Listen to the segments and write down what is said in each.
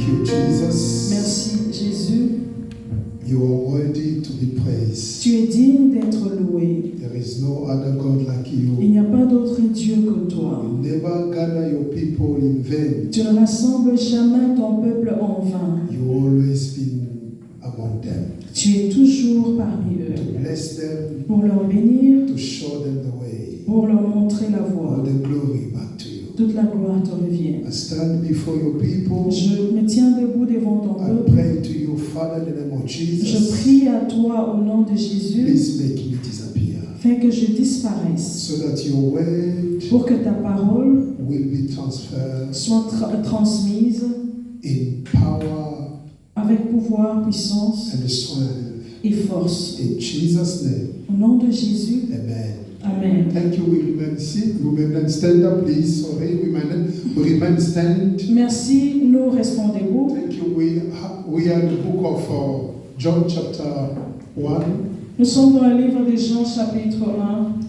you, Jesus. Merci Jésus. You are worthy to be praised. Tu es digne d'être loué. There is no other God like you. Il n'y a pas d'autre Dieu que toi. You never gather your people in vain. Tu ne rassembles jamais ton peuple en vain. You always been among them. Tu es toujours parmi To eux. bless them, Pour leur bénir, to show them the way. pour leur montrer la All voie. the glory back to you. Toute la gloire te revient. I stand before your people. Je me tiens debout devant ton I peuple. pray to you, Father, in the name of Je Jesus. prie à toi au nom de Jésus, Please make me disappear. afin que je disparaisse, So that your word pour que ta parole will be transferred soit transmise in power avec pouvoir, puissance and strength. et force. In Jesus' name, Au nom de Jésus, amen. Amen. Thank you. We remain seated. We remain stand up, please. Sorry, we remain stand. Merci, nous restons debout. Thank you. We are in the book of John chapter 1. Nous sommes dans le livre de Jean chapitre 1.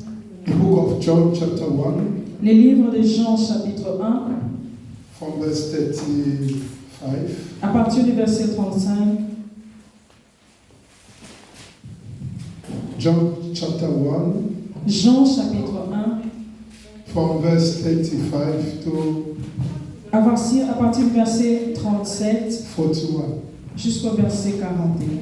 The book of John chapter 1 Les livres de Jean chapitre 1, from verse 35. à partir du verset 35. John chapter 1 Jean chapitre 1, from verse 35 to à partir du verset 37 41. jusqu'au verset 41.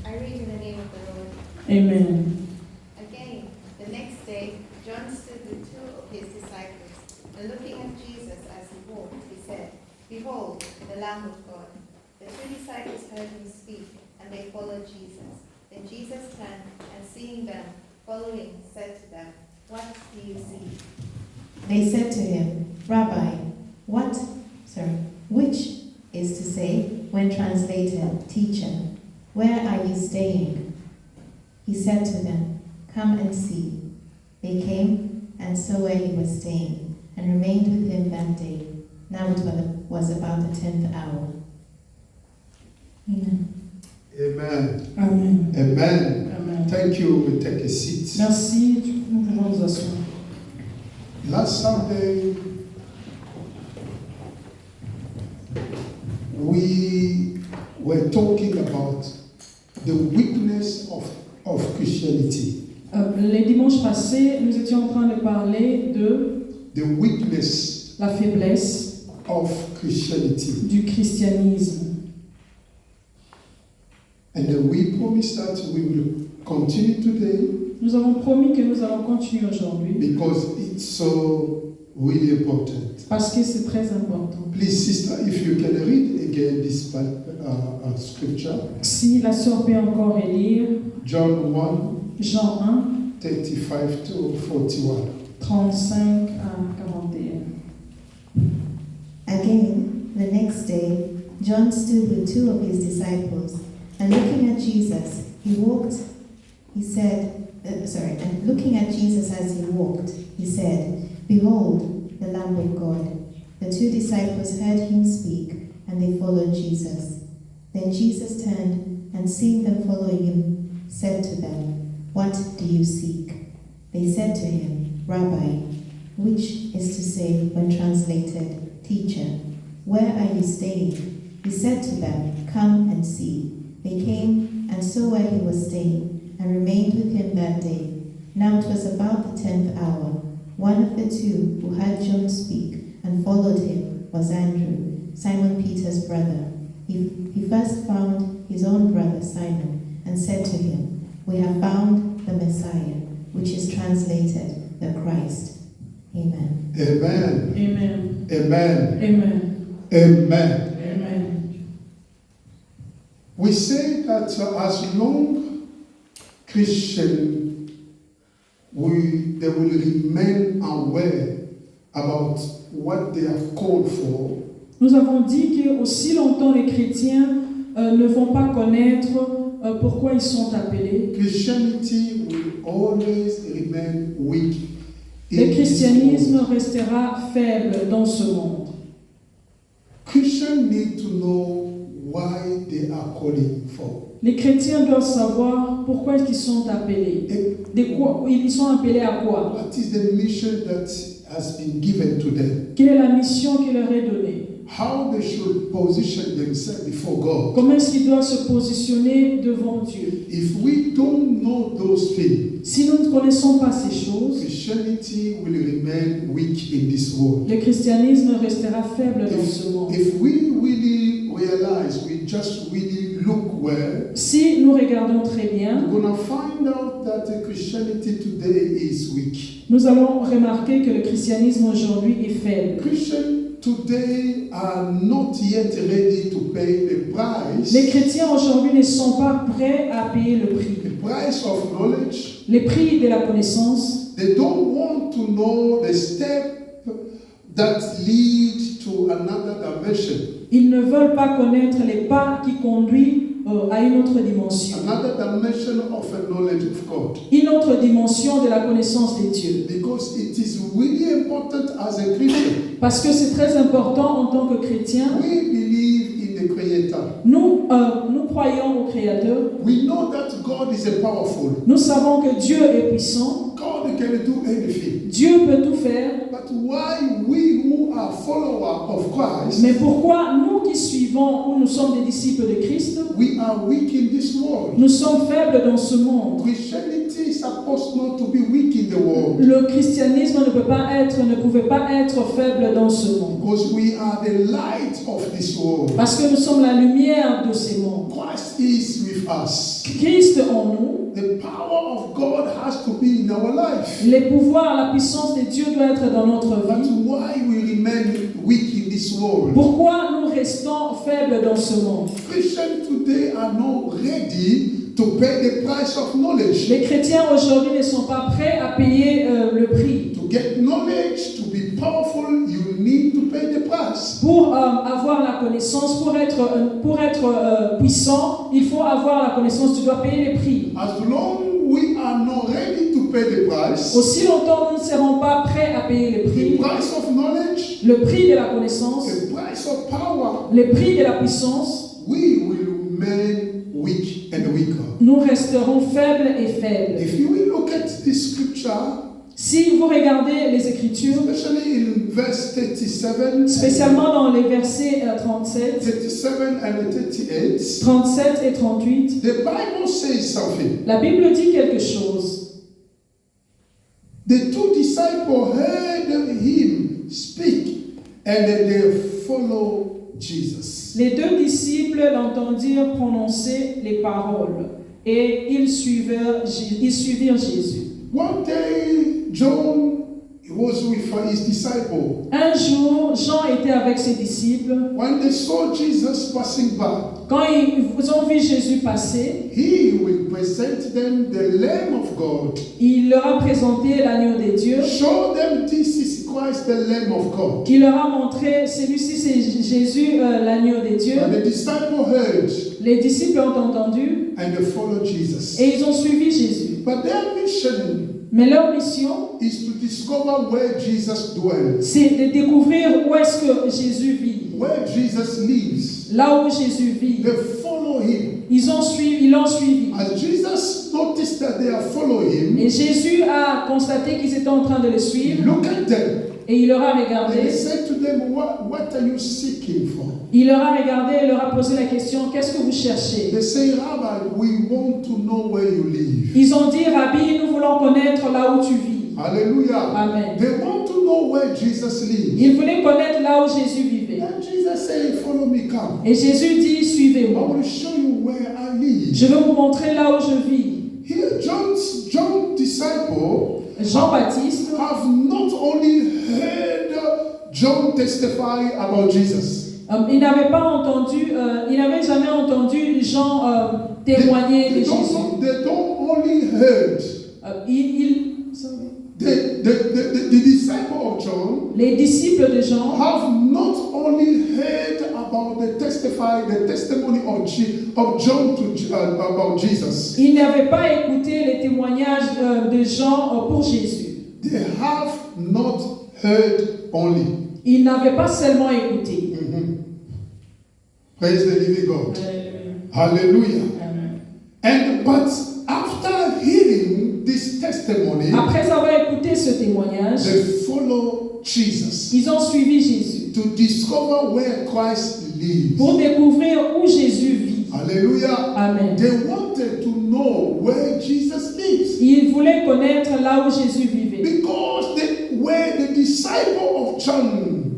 I read in the name of the Lord. Amen. Again, the next day, John stood with two of his disciples, and looking at Jesus as he walked, he said, "Behold, the Lamb of God." The two disciples heard him speak, and they followed Jesus. Then Jesus turned, and seeing them following, said to them, "What do you see?" They said to him, Rabbi, which is to say, when translated, teacher, where are you staying? He said to them, Come and see. They came and saw where he was staying, and remained with him that day. Now it was about the 10th hour. Amen. Amen. Amen. Amen. Amen. Thank you. We take a seat. Merci, nous pouvons nous asseoir. Last Sunday, we were talking about the weakness of Christianity. Les dimanches passés, nous étions en train de parler de The weakness la faiblesse of Christianity. du christianisme. And then we promised that we will continue today Nous avons promis que nous allons continuer aujourd'hui because it's so really important. parce que c'est très important. Please, sister, if you can read again this scripture. Si la sœur peut encore relire John 1, Jean 1, 35 to 41. 35 à 41. Again, the next day, John stood with two of his disciples, and looking at Jesus, and looking at Jesus as he walked, he said, Behold, the Lamb of God. The two disciples heard him speak, and they followed Jesus. Then Jesus turned, and seeing them following him, said to them, What do you seek? They said to him, Rabbi, which is to say, when translated, Teacher, where are you staying? He said to them, Come and see. They came and saw where he was staying, and remained with him that day. Now it was about the 10th hour. One of the two who heard John speak and followed him was Andrew, Simon Peter's brother. He first found his own brother Simon and said to him, We have found the Messiah, which is translated, the Christ. Amen. Amen. Amen. Amen. Amen. Amen. Amen. We say that as long Christians they will remain aware about what they have called for. Nous avons dit que aussi longtemps les chrétiens ne vont pas connaître pourquoi ils sont appelés. Christianity will always remain weak. Le christianisme restera faible dans ce monde. Christians need to know why they are calling for. Les chrétiens doivent savoir pourquoi ils sont appelés. De quoi, ils sont appelés à quoi? What is the mission that has been given to them? Quelle est la mission qui leur est donnée? How they should position themselves before God. Comment est-ce qu'ils doivent se positionner devant Dieu? If we don't know those things, Si nous ne connaissons pas ces choses, Christianity will remain weak in this world. le christianisme restera faible dans ce monde. If we really realize, we just really look well, Si nous regardons très bien, we're going to find out that Christianity today is weak. nous allons remarquer que le christianisme aujourd'hui est faible. Christians today are not yet ready to pay the price. Les chrétiens aujourd'hui ne sont pas prêts à payer le prix. The price of knowledge. Les prix de la connaissance. They don't want to know the step that lead to another dimension. Ils ne veulent pas connaître les pas qui conduisent à une autre dimension. Another dimension of a knowledge of God. Une autre dimension de la connaissance de Dieu. Because it is really important as a Christian. Parce que c'est très important en tant que chrétien. We believe in the Creator. Nous croyons au Créateur. We know that God is a powerful. Nous savons que Dieu est puissant. God can do anything. Dieu peut tout faire. But why we who are followers of Christ, Mais pourquoi nous qui suivons ou nous sommes des disciples de Christ, we are weak in this world? nous sommes faibles dans ce monde? Christianity is supposed not to be weak in the world. Le christianisme ne pouvait pas être faible dans ce monde. Because we are the light of this world. Parce que nous sommes la lumière de ces mondes. Christ is with us. Christ en nous. The power of God has to be in our life. Les pouvoirs, la puissance de Dieu doit être dans notre But vie. why we remain weak in this world? Pourquoi nous restons faibles dans ce monde? Christians today are not ready to pay the price of knowledge. Les chrétiens aujourd'hui ne sont pas prêts à payer le prix. To get knowledge, to be powerful, you need to pay the price. Pour avoir la connaissance, pour être puissant, il faut avoir la connaissance, tu dois payer les prix. As long we are not ready to pay the price, Aussi longtemps nous ne serons pas prêts à payer le the prix, price of knowledge, le prix de la connaissance, the price of power, le prix de la puissance, we will remain weak and weaker. nous resterons faibles et faibles. If you will look at this scripture, Si vous regardez les Écritures, especially in verse 37, spécialement dans les versets 37, 37 and 38, 37 et 38, the Bible says something. la Bible dit quelque chose. The two disciples heard him speak and they follow Jesus. Les deux disciples l'entendirent prononcer les paroles et ils suivirent Jésus. One day, John was with his disciple. Un jour, Jean était avec ses disciples. When they saw Jesus passing by, Quand ils ont vu Jésus passer, he will present them the Lamb of God. il leur a présenté l'agneau de Dieu, Show them this is Christ, the Lamb of God. qui leur a montré, celui-ci c'est Jésus, l'agneau de Dieu. And the disciple heard Les disciples ont entendu and they followed Jesus. et ils ont suivi Jésus. But their mission Mais leur mission, is to discover where Jesus dwells, c'est de découvrir où est-ce que Jésus vit. where Jesus lives. Là où Jésus vit. They follow him. Ils l'ont suivi. As Jesus noticed that they are following him, Et Jésus a constaté qu'ils étaient en train de le suivre. look at them. Et il leur a And he regardé. said to them, what are you seeking for? Il leur a regardé et leur a posé la question, qu'est-ce que vous cherchez? They say, Rabbi, we want to know where you live. Ils ont dit, Rabbi, nous voulons connaître là où tu vis. Hallelujah. Amen. They want to know where Jesus lives. Ils voulaient connaître là où Jésus vivait. And Jesus said, follow me, come. Et Jésus dit, I suivez-moi. will show you where I live. Je vais vous montrer là où je vis. Here, John's disciple Jean-Baptiste have not only heard John testify about Jesus. il n'avait jamais entendu Jean témoigner de Jésus. They don't only heard. The disciple of John Les disciples de Jean have not only heard about the testimony of John about Jesus. ils n'avaient pas écouté les témoignages de Jean pour Jésus. They have not heard only. Ils n'avaient pas seulement écouté. Praise the living God. Hallelujah. Amen. But after hearing this testimony, Après avoir écouté ce témoignage, they follow Jesus ils ont suivi Jésus to discover where Christ lives. pour découvrir où Jésus vit. Hallelujah. Amen. They wanted to know where Jesus lives. Ils voulaient connaître là où Jésus vivait. Because they were the disciple of John.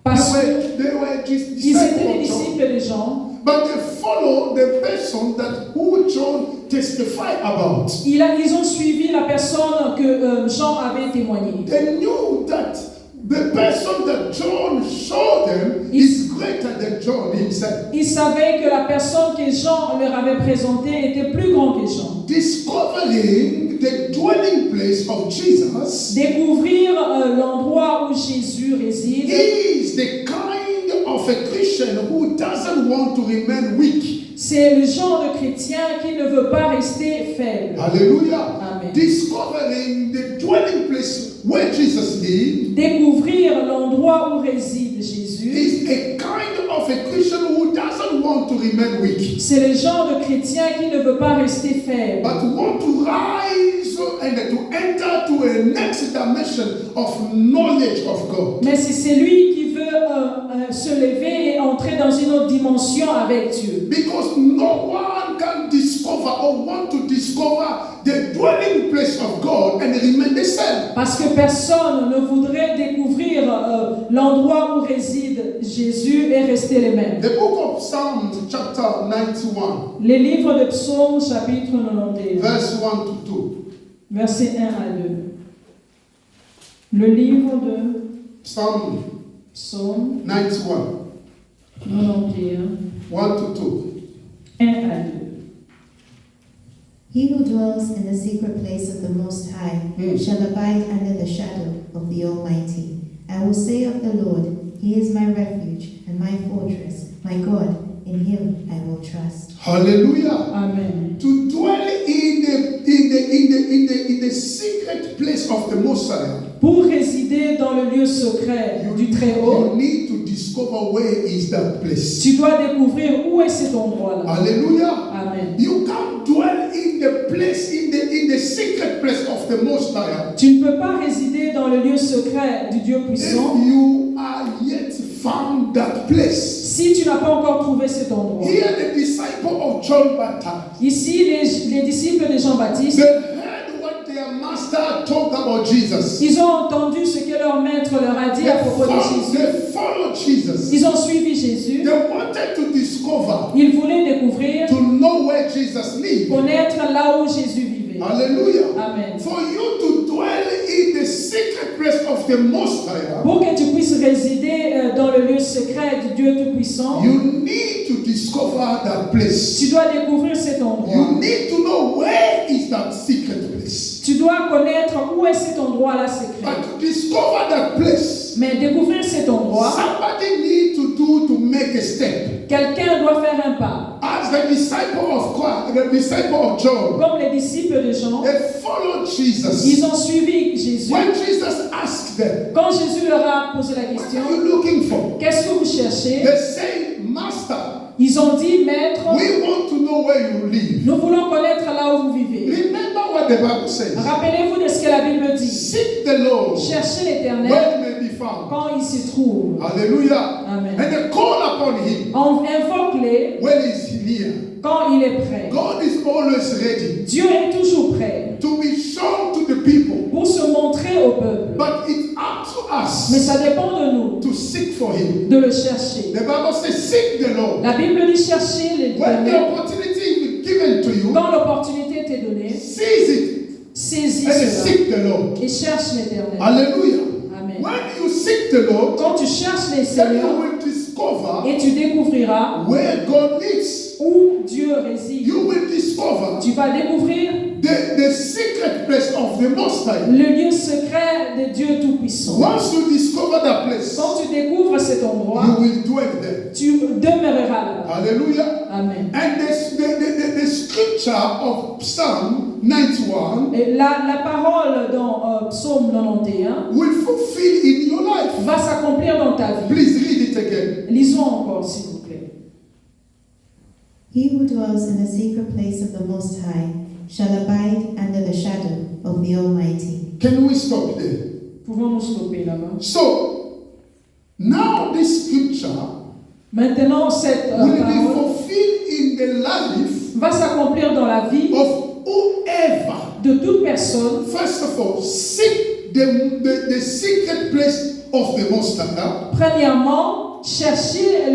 Parce They were just qu'ils étaient les disciples of John. disciples de Jean. But they follow the person that who John testified about. Ils ont suivi la personne que Jean avait témoigné. They knew that the person that John showed them is greater than John himself. Ils savaient que la personne que Jean leur avait présentée était plus grande que Jean. Discovering the dwelling place of Jesus Découvrir l'endroit où Jésus réside, is the kind of a Christian who doesn't want to remain weak. c'est le genre de chrétien qui ne veut pas rester faible. Hallelujah. Amen. Discovering the dwelling place where Jesus lived Découvrir l'endroit où réside Jésus, is a kind of a Christian who doesn't want to remain weak, c'est le genre de chrétien qui ne veut pas rester faible, but want to rise and to enter to a next dimension of knowledge of God. mais c'est celui qui veut se lever et entrer dans une autre dimension avec Dieu. Because no one can discover or want to discover the dwelling place of God and remain the same. Parce que personne ne voudrait découvrir l'endroit où réside Jésus et rester les mêmes. The book of Psalms, chapter 91, Les livres de Psaumes, chapitre 91, verse 1 to 2. versets 1 à 2. Le livre de Psalm Psaumes 91, 91, 1 to 1 à 2. He who dwells in the secret place of the Most High shall abide under the shadow of the Almighty. I will say of the Lord, He is my refuge and my fortress, my God, in Him I will trust. 2. Hallelujah. Amen. To dwell in the secret place of the Most High, Pour résider dans le lieu secret du Très-Haut, you need to discover where is that place. tu dois découvrir où est cet endroit-là. Hallelujah. Amen. You can't dwell in the place, in the secret place of the Most High Tu ne peux pas résider dans le lieu secret du Dieu puissant if you are yet found that place. si tu n'as pas encore trouvé cet endroit. Here the disciple of John Baptist, Ici, les disciples de Jean-Baptiste, they heard what their master talked about Jesus. ils ont entendu ce que leur maître leur a dit à propos de Jésus. They followed Jesus. Ils ont suivi Jésus. They wanted to discover, Ils voulaient découvrir, to know where Jesus lived. connaître là où Jésus vivait. Hallelujah. Amen. For you to dwell in the secret place of the Most High, Pour que tu puisses résider dans le lieu secret du Dieu Tout-Puissant, you need to discover that place. tu dois découvrir cet endroit. You need to know where is that secret place. Tu dois connaître où est cet endroit-là secret. But to discover that place, Mais découvrir cet endroit, somebody need to make a step. quelqu'un doit faire un pas. As the disciple of Christ, the disciple of John, Comme les disciples de Jean, they followed Jesus. ils ont suivi Jésus. When Jesus asked them, Quand Jésus leur a posé la "What question, are you looking for?" qu'est-ce que vous cherchez? They say, "Master, Ils ont dit, Maître, we want to know where you live." nous voulons connaître là où vous vivez. Remember what the Bible says. Rappelez-vous de ce que la Bible dit. Seek the Lord Cherchez where l'Éternel he may be found. quand il s'y trouve. Hallelujah. Amen. And they call upon him Invoque-les when he's near. quand il est prêt. God is always ready Dieu est toujours prêt to be shown to the people. pour se montrer au peuple. But it's up to Mais us ça dépend de nous to seek for him. de le chercher. The Bible says, seek the Lord. La Bible dit chercher When the l'Éternel. opportunity is given to you, Quand l'opportunité t'est donnée, seize it saisis and cela seek the Lord. et cherche l'Éternel. Hallelujah. Amen. When you seek the Lord, Quand tu cherches les then you Seigneurs will discover et tu découvriras where God lives. où Dieu réside, You will discover tu vas découvrir the secret place of the Most High. le lieu secret de Dieu Tout-Puissant. Once you discover that place, Quand tu découvres cet endroit, you will dwell there. tu demeureras là. Hallelujah. Amen. And the scripture of Psalm 91 Et la parole dans Psaume 91 will fulfill in your life. va s'accomplir dans ta vie. Please read it again. Lisons encore, s'il vous plaît. He who dwells in the secret place of the Most High shall abide under the shadow of the Almighty. Can we stop there? Pouvons-nous stopper là-bas? So, now this scripture Maintenant, cette will be parole fulfilled in the life va s'accomplir dans la vie of whoever, de toute personne. first of all, seek the secret place of the Most High. Premièrement, cherchez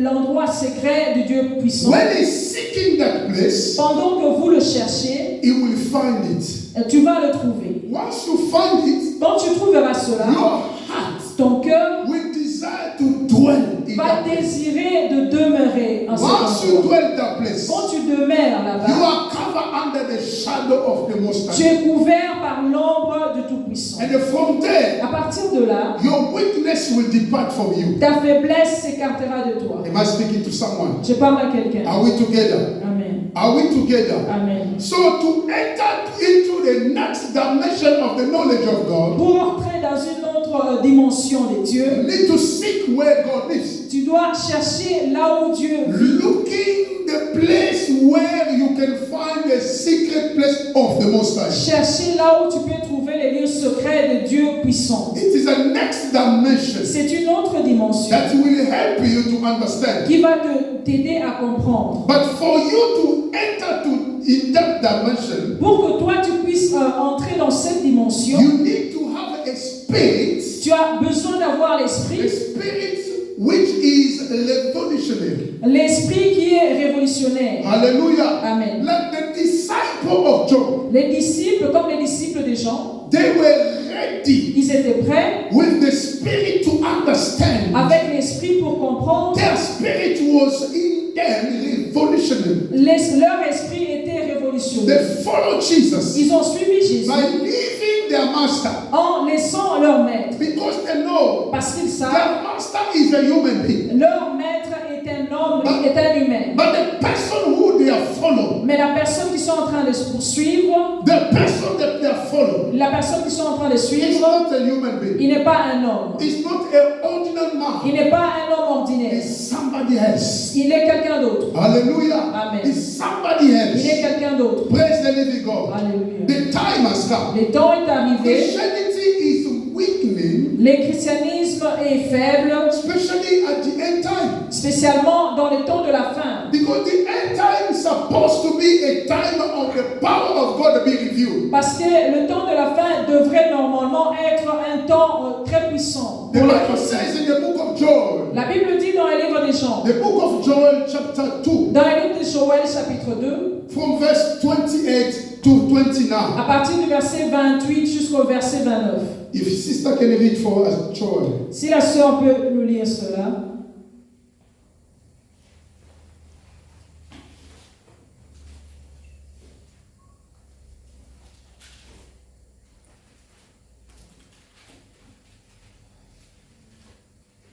l'endroit secret du Dieu puissant. When he's seeking that place, Pendant que vous le cherchez, he will find it. tu vas le trouver. Once you find it, Quand tu trouveras cela, your heart ton cœur will desire to dwell in va that place. désirer de demeurer en cet Once you endroit. dwell that place, Quand tu demeures you là-bas, are covered under the shadow of the Most tu High. es couvert par l'ombre du Tout-Puissant. And from there, À partir de là, your weakness will depart from you. ta faiblesse s'écartera de toi. Am I speaking to someone? Je parle à quelqu'un. Are we together? Amen. Are we together? Amen. So to enter into the next dimension of the knowledge of God, Pour entrer dans une autre dimension de Dieu, you need to seek where God is. tu dois chercher là où Dieu vit. Looking the place where you can find the secret place of the Most High. Chercher là où tu peux trouver les lieux secrets de Dieu puissant. It is a next dimension C'est une autre dimension that will help you to understand. qui va t'aider à comprendre. But for you to enter in that dimension, Pour que toi tu puisses entrer dans cette dimension, you need to have a spirit, tu as besoin d'avoir a l'esprit, spirit which is revolutionary. l'esprit qui est révolutionnaire. Hallelujah. Amen. Like the disciple of John, Les disciples, comme les disciples de Jean, they were ready ils étaient prêts with the spirit to understand. avec l'esprit pour comprendre. Their spirit was in them revolutionary. Leur esprit était révolutionnaire. They followed Jesus Ils ont suivi Jésus by leaving their master en laissant leur maître. because they know Parce qu'ils savent, their master is a human being. leur maître est un homme, est un humain. But the person who they are following, Mais la personne qu'ils sont en train de poursuivre, the person that they are following, la personne qu'ils sont en train de is suivre, not a human being. il n'est pas un homme. It's not an ordinary man. Il n'est pas un homme ordinaire. It's somebody else. Il est quelqu'un d'autre. Hallelujah. Amen. It's somebody Il est else. quelqu'un d'autre. Praise the living God. Alléluia. The time has come. Le temps est arrivé. Christianity is weakening, Le christianisme est faible, especially at the end time. spécialement dans les temps de la fin. Because the end time is supposed to be a time of the power of God to be revealed. Parce que le temps de la fin devrait normalement être un temps très puissant. The Bible says in the book of Joel, La Bible dit dans le livre des Jean, the book of Joel chapter 2, dans le livre de Joël chapitre 2, from verse 28 to 29. à partir du verset 28 jusqu'au verset 29. If sister can read for us, Joel. Si la sœur peut nous lire cela.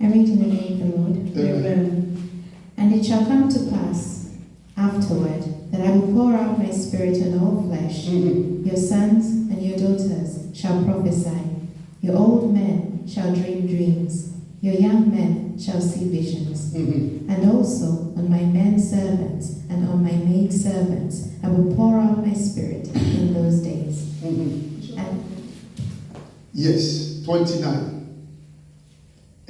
I read in the name of the Lord. Amen. And it shall come to pass afterward that I will pour out my spirit on all flesh. Your sons and your daughters shall prophesy. Your old men shall dream dreams. Your young men shall see visions. And also on my men servants and on my maid servants I will pour out my spirit in those days. And Yes, 29.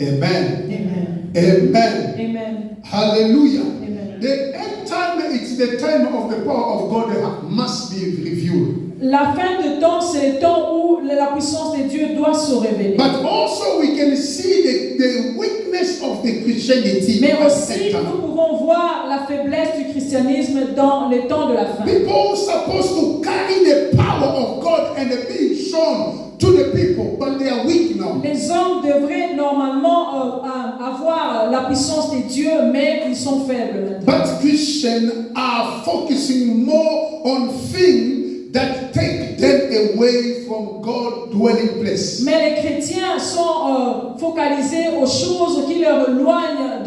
Amen. Amen. Amen. Amen. Hallelujah. Amen. The end time, it's the time of the power of God that must be revealed. La fin de temps, c'est le temps où la puissance de Dieu doit se révéler. But also we can see the weakness of the Christianity Mais at aussi, that nous time. pouvons voir la faiblesse du christianisme dans les temps de la fin. People supposed to carry the power of God and be shown to the people, but they are weak now. Les hommes devraient normalement avoir la puissance de Dieu, mais ils sont faibles maintenant. But Christians are focusing more on things that take them away from God's dwelling place. Mais les chrétiens sont focalisés aux choses qui leur éloignent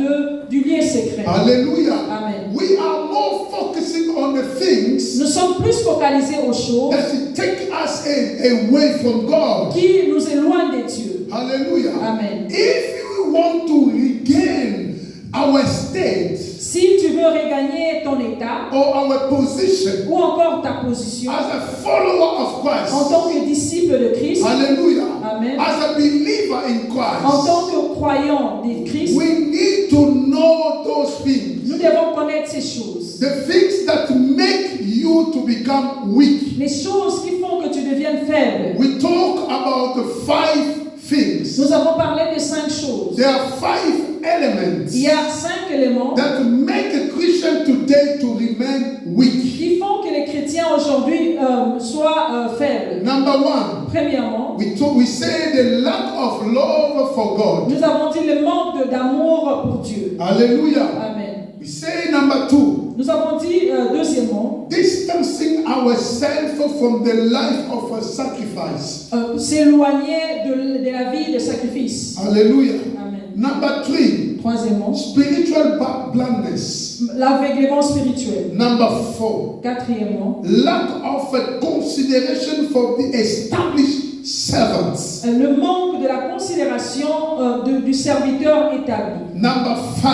du lieu secret. Hallelujah. Amen. We are more focusing on the things Nous sommes plus focalisés aux choses that take us away from God. qui nous éloignent de Dieu. Hallelujah. Amen. If you want to regain our state, Si tu veux gagner ton état or our position ou encore ta position as a follower of en Christ. tant que disciple de Christ, Hallelujah. Amen. As a believer in en Christ, tant que croyant de Christ, we need to know those things. nous devons connaître ces choses. The things that make you to become weak. Les choses qui font que tu deviennes faible. We talk about the 5 things. Nous avons parlé de 5 choses. There are 5 elements Il y a 5 éléments that make a Christian today to remain weak. qui font que les chrétiens aujourd'hui soient faibles. Number 1, Premièrement, we say the lack of love for God. nous avons dit le manque d'amour pour Dieu. Hallelujah. Amen. We say number 2, Nous avons dit, deuxièmement, distancing ourselves from the life of a sacrifice. s'éloigner de la vie de sacrifice. Hallelujah. Amen. Number 3, Troisièmement, spiritual blindness. l'aveuglement spirituel. Number 4, Quatrièmement, lack of a consideration for the established servants. le manque de la considération du serviteur établi. Number 5,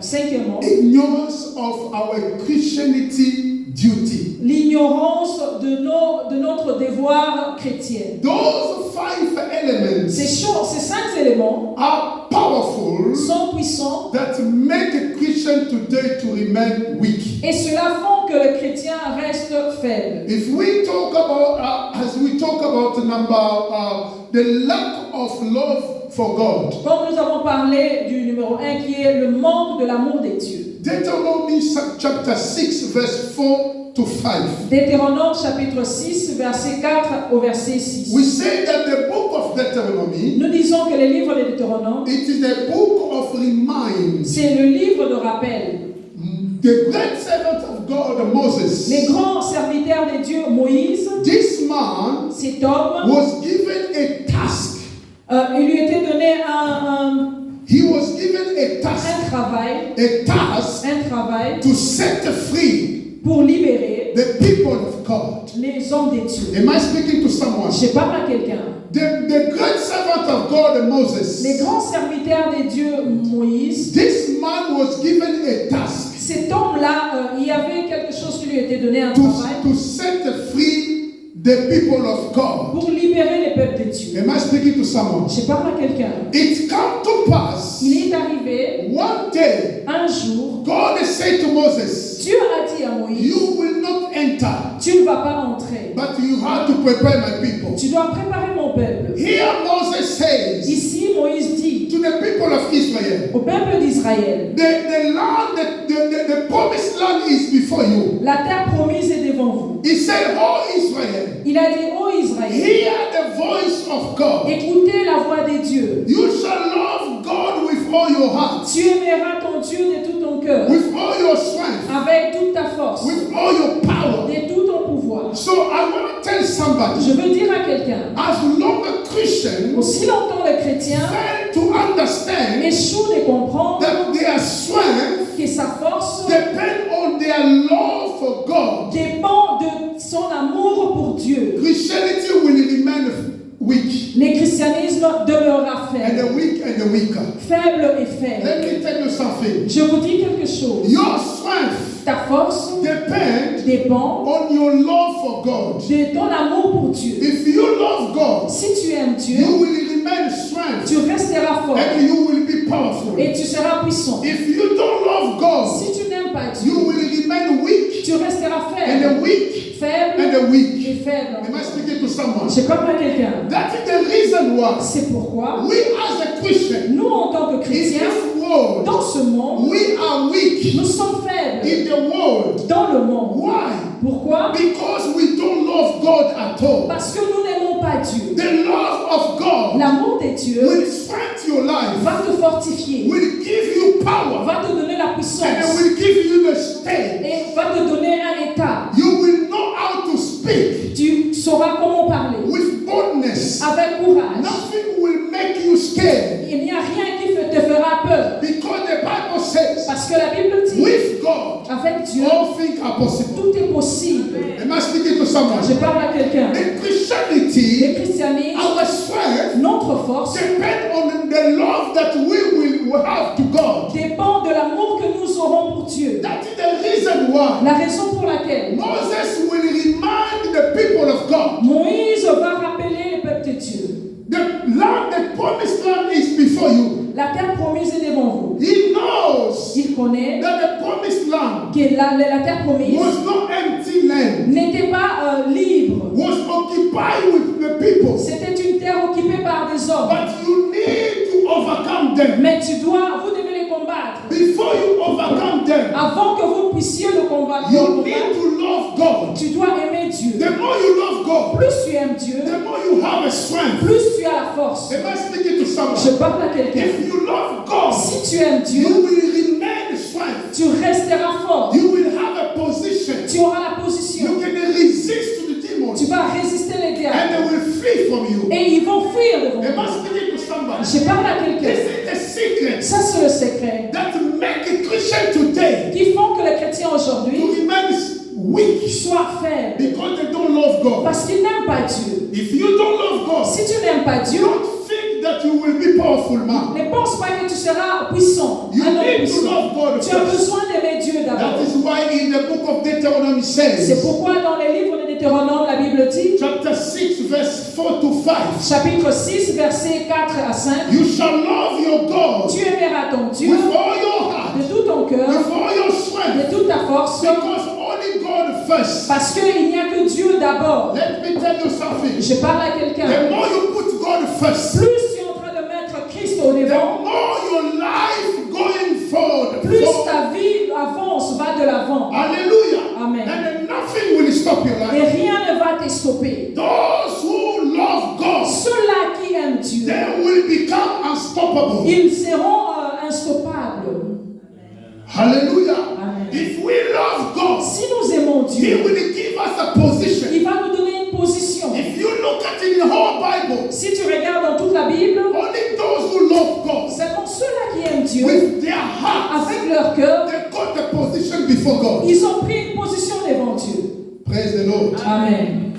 Cinquièmement, ignorance of our Christianity duty. l'ignorance de notre devoir chrétien. Those 5 elements Ces 5 éléments are powerful sont puissants that make a Christian today to remain weak. et cela font que le chrétien reste faible. If we talk about, as we talk about the lack of love for God, Comme nous avons parlé du numéro 1 qui est le manque de l'amour des dieux. Deuteronomy chapter 6 verse 4 to 5. Deutéronome chapitre 6 verset 4 au verset 6. We say that the book of Deuteronomy, Nous disons que le livre de Deutéronome, it is a book of reminds. c'est le livre de rappel. The great servant of God, Moses, Les grands serviteurs de Dieu, Moïse, this man cet homme, was given a task. il lui était donné He was given a task, un travail to set free pour libérer the people of God. les hommes de Dieu. Am I speaking to someone? Je parle à quelqu'un. The great servant of God, Moses, Les grands serviteurs de Dieu, Moïse, this man was given a task cet homme-là, il y avait quelque chose qui lui était donné, un to travail, set free the people of God. pour libérer les peuples de Dieu. Am I speaking to someone? Je parle à quelqu'un. It come to pass Il est arrivé one day, un jour, God said to Moses, Dieu a dit à Moïse, you will not enter, tu ne vas pas entrer. but you have to prepare my people. Tu dois préparer mon peuple. Here Moses says Ici, Moïse dit to the people of Israel, au peuple d'Israël, the land, the promised land is before you. la terre promise est devant vous. He said, oh Israel, Il a dit, ô Israël, hear the voice of God. écoutez la voix des dieux. You shall love God with all your heart, Tu aimeras ton Dieu de tout ton cœur, with all your strength, avec toute ta force, with all your power. de tout ton pouvoir. So I want to tell somebody, Je veux dire à quelqu'un, as long a Christian aussi longtemps le chrétien fail to understand échoue de comprendre that their strength que sa force depend on their love for God, dépend de son amour pour Dieu, Christianity will remain weak, le christianisme demeurera and faible, the weak and the weaker. faible et faible. Let me tell you something. Je vous dis quelque chose. Your strength Ta force depends dépend on your love for God. de ton amour pour Dieu. If you love God, Si tu aimes Dieu, you will remain strong tu resteras fort and you will be powerful. et tu seras puissant. If you don't love God, Si tu n'aimes pas Dieu, you will remain weak tu resteras and faible, the weak faible and the weak. et faible. Am I speaking to someone? Je parle à quelqu'un. That is the reason why C'est pourquoi we as a Christian nous, en tant que in chrétiens, this world, dans ce monde, we are weak nous sommes faibles in the world. dans le monde. Why? Pourquoi? Because we don't love God at all. Parce que nous n'aimons pas Dieu. The love of God L'amour de Dieu will strengthen your life, va te fortifier, will give you power, va te donner la and it puissance will give you the strength. et va te donner un état. You will know how to speak Tu sauras comment parler with boldness. avec courage. Nothing will make you scared Il n'y a rien qui te fera peur. because the Bible says, Parce que la Bible dit, with God, avec Dieu, all things are possible. tout est possible. Am I speaking to someone? Je parle à quelqu'un. The Le Christianity, christianisme, our strength, notre force, depend on the love that we will we have to God. dépend de l'amour que nous aurons pour Dieu. That is the reason why La raison pour laquelle Moses will remind the people of God. Moïse va rappeler le peuple de Dieu. The promised land is before you. La terre promise est devant vous. He knows Il connaît that the promised land que la terre promise was not empty land, n'était pas libre. was occupied with the people. C'était une terre occupée par des hommes. But you need to overcome them. Mais vous devez les combattre. Before you overcome them, Avant que vous puissiez le combattre, you need to love God. tu dois aimer Dieu. The more you love God, Plus tu aimes Dieu, the more you have a strength. plus tu as la force. Am I speaking to Je someone? parle à quelqu'un. If you love God, Si tu aimes Dieu, you will remain strength. tu resteras fort. You will have a position. Tu auras la position. You can resist to the demons, Tu vas résister les and diables. they will flee from you. Et ils vont fuir devant Am I toi. speaking to somebody? Je parle à This quelqu'un. is the secret Ça, c'est le secret. that make a Christian today Qui font que les chrétiens aujourd'hui to remain weak soient faibles. because they don't love God. Parce qu'ils n'aiment pas Dieu. If you don't love God, Si tu n'aimes pas Dieu, don't think that you will be powerful man. ne pense pas que tu seras puissant. You Un homme need to puissant. love God Tu as first. besoin d'aimer Dieu That d'abord. is why in the book of Deuteronomy C'est says, pourquoi dans les livres de Deutéronome, la Bible dit, chapter 6, verse 4 to 5, chapitre 6, versets 4 à 5, you shall love your God tu aimeras ton Dieu with all your heart, de tout ton cœur, with all your strength, de toute ta force, because only God first. parce qu'il n'y a que Dieu d'abord. Let me tell you something. Je parle à quelqu'un. The more you put God first, Plus tu es en train de mettre Christ au the devant, more your life going forward. plus forward. ta vie avance, va de l'avant. Hallelujah. Amen. And nothing will stop your Et life. rien ne va te stopper. Those who love God, Ceux-là qui aiment Dieu, they will become unstoppable. ils seront instoppables. Hallelujah. Amen. If we love God, Si nous aimons He Dieu, will give us a position. il va nous donner une position. If you look at in the whole Bible, Si tu regardes dans toute la Bible, only those who love God seulement ceux-là qui aiment Dieu, with their heart, avec leur cœur, they got the position before God. ils ont pris une position devant Dieu. Praise the Lord. Amen.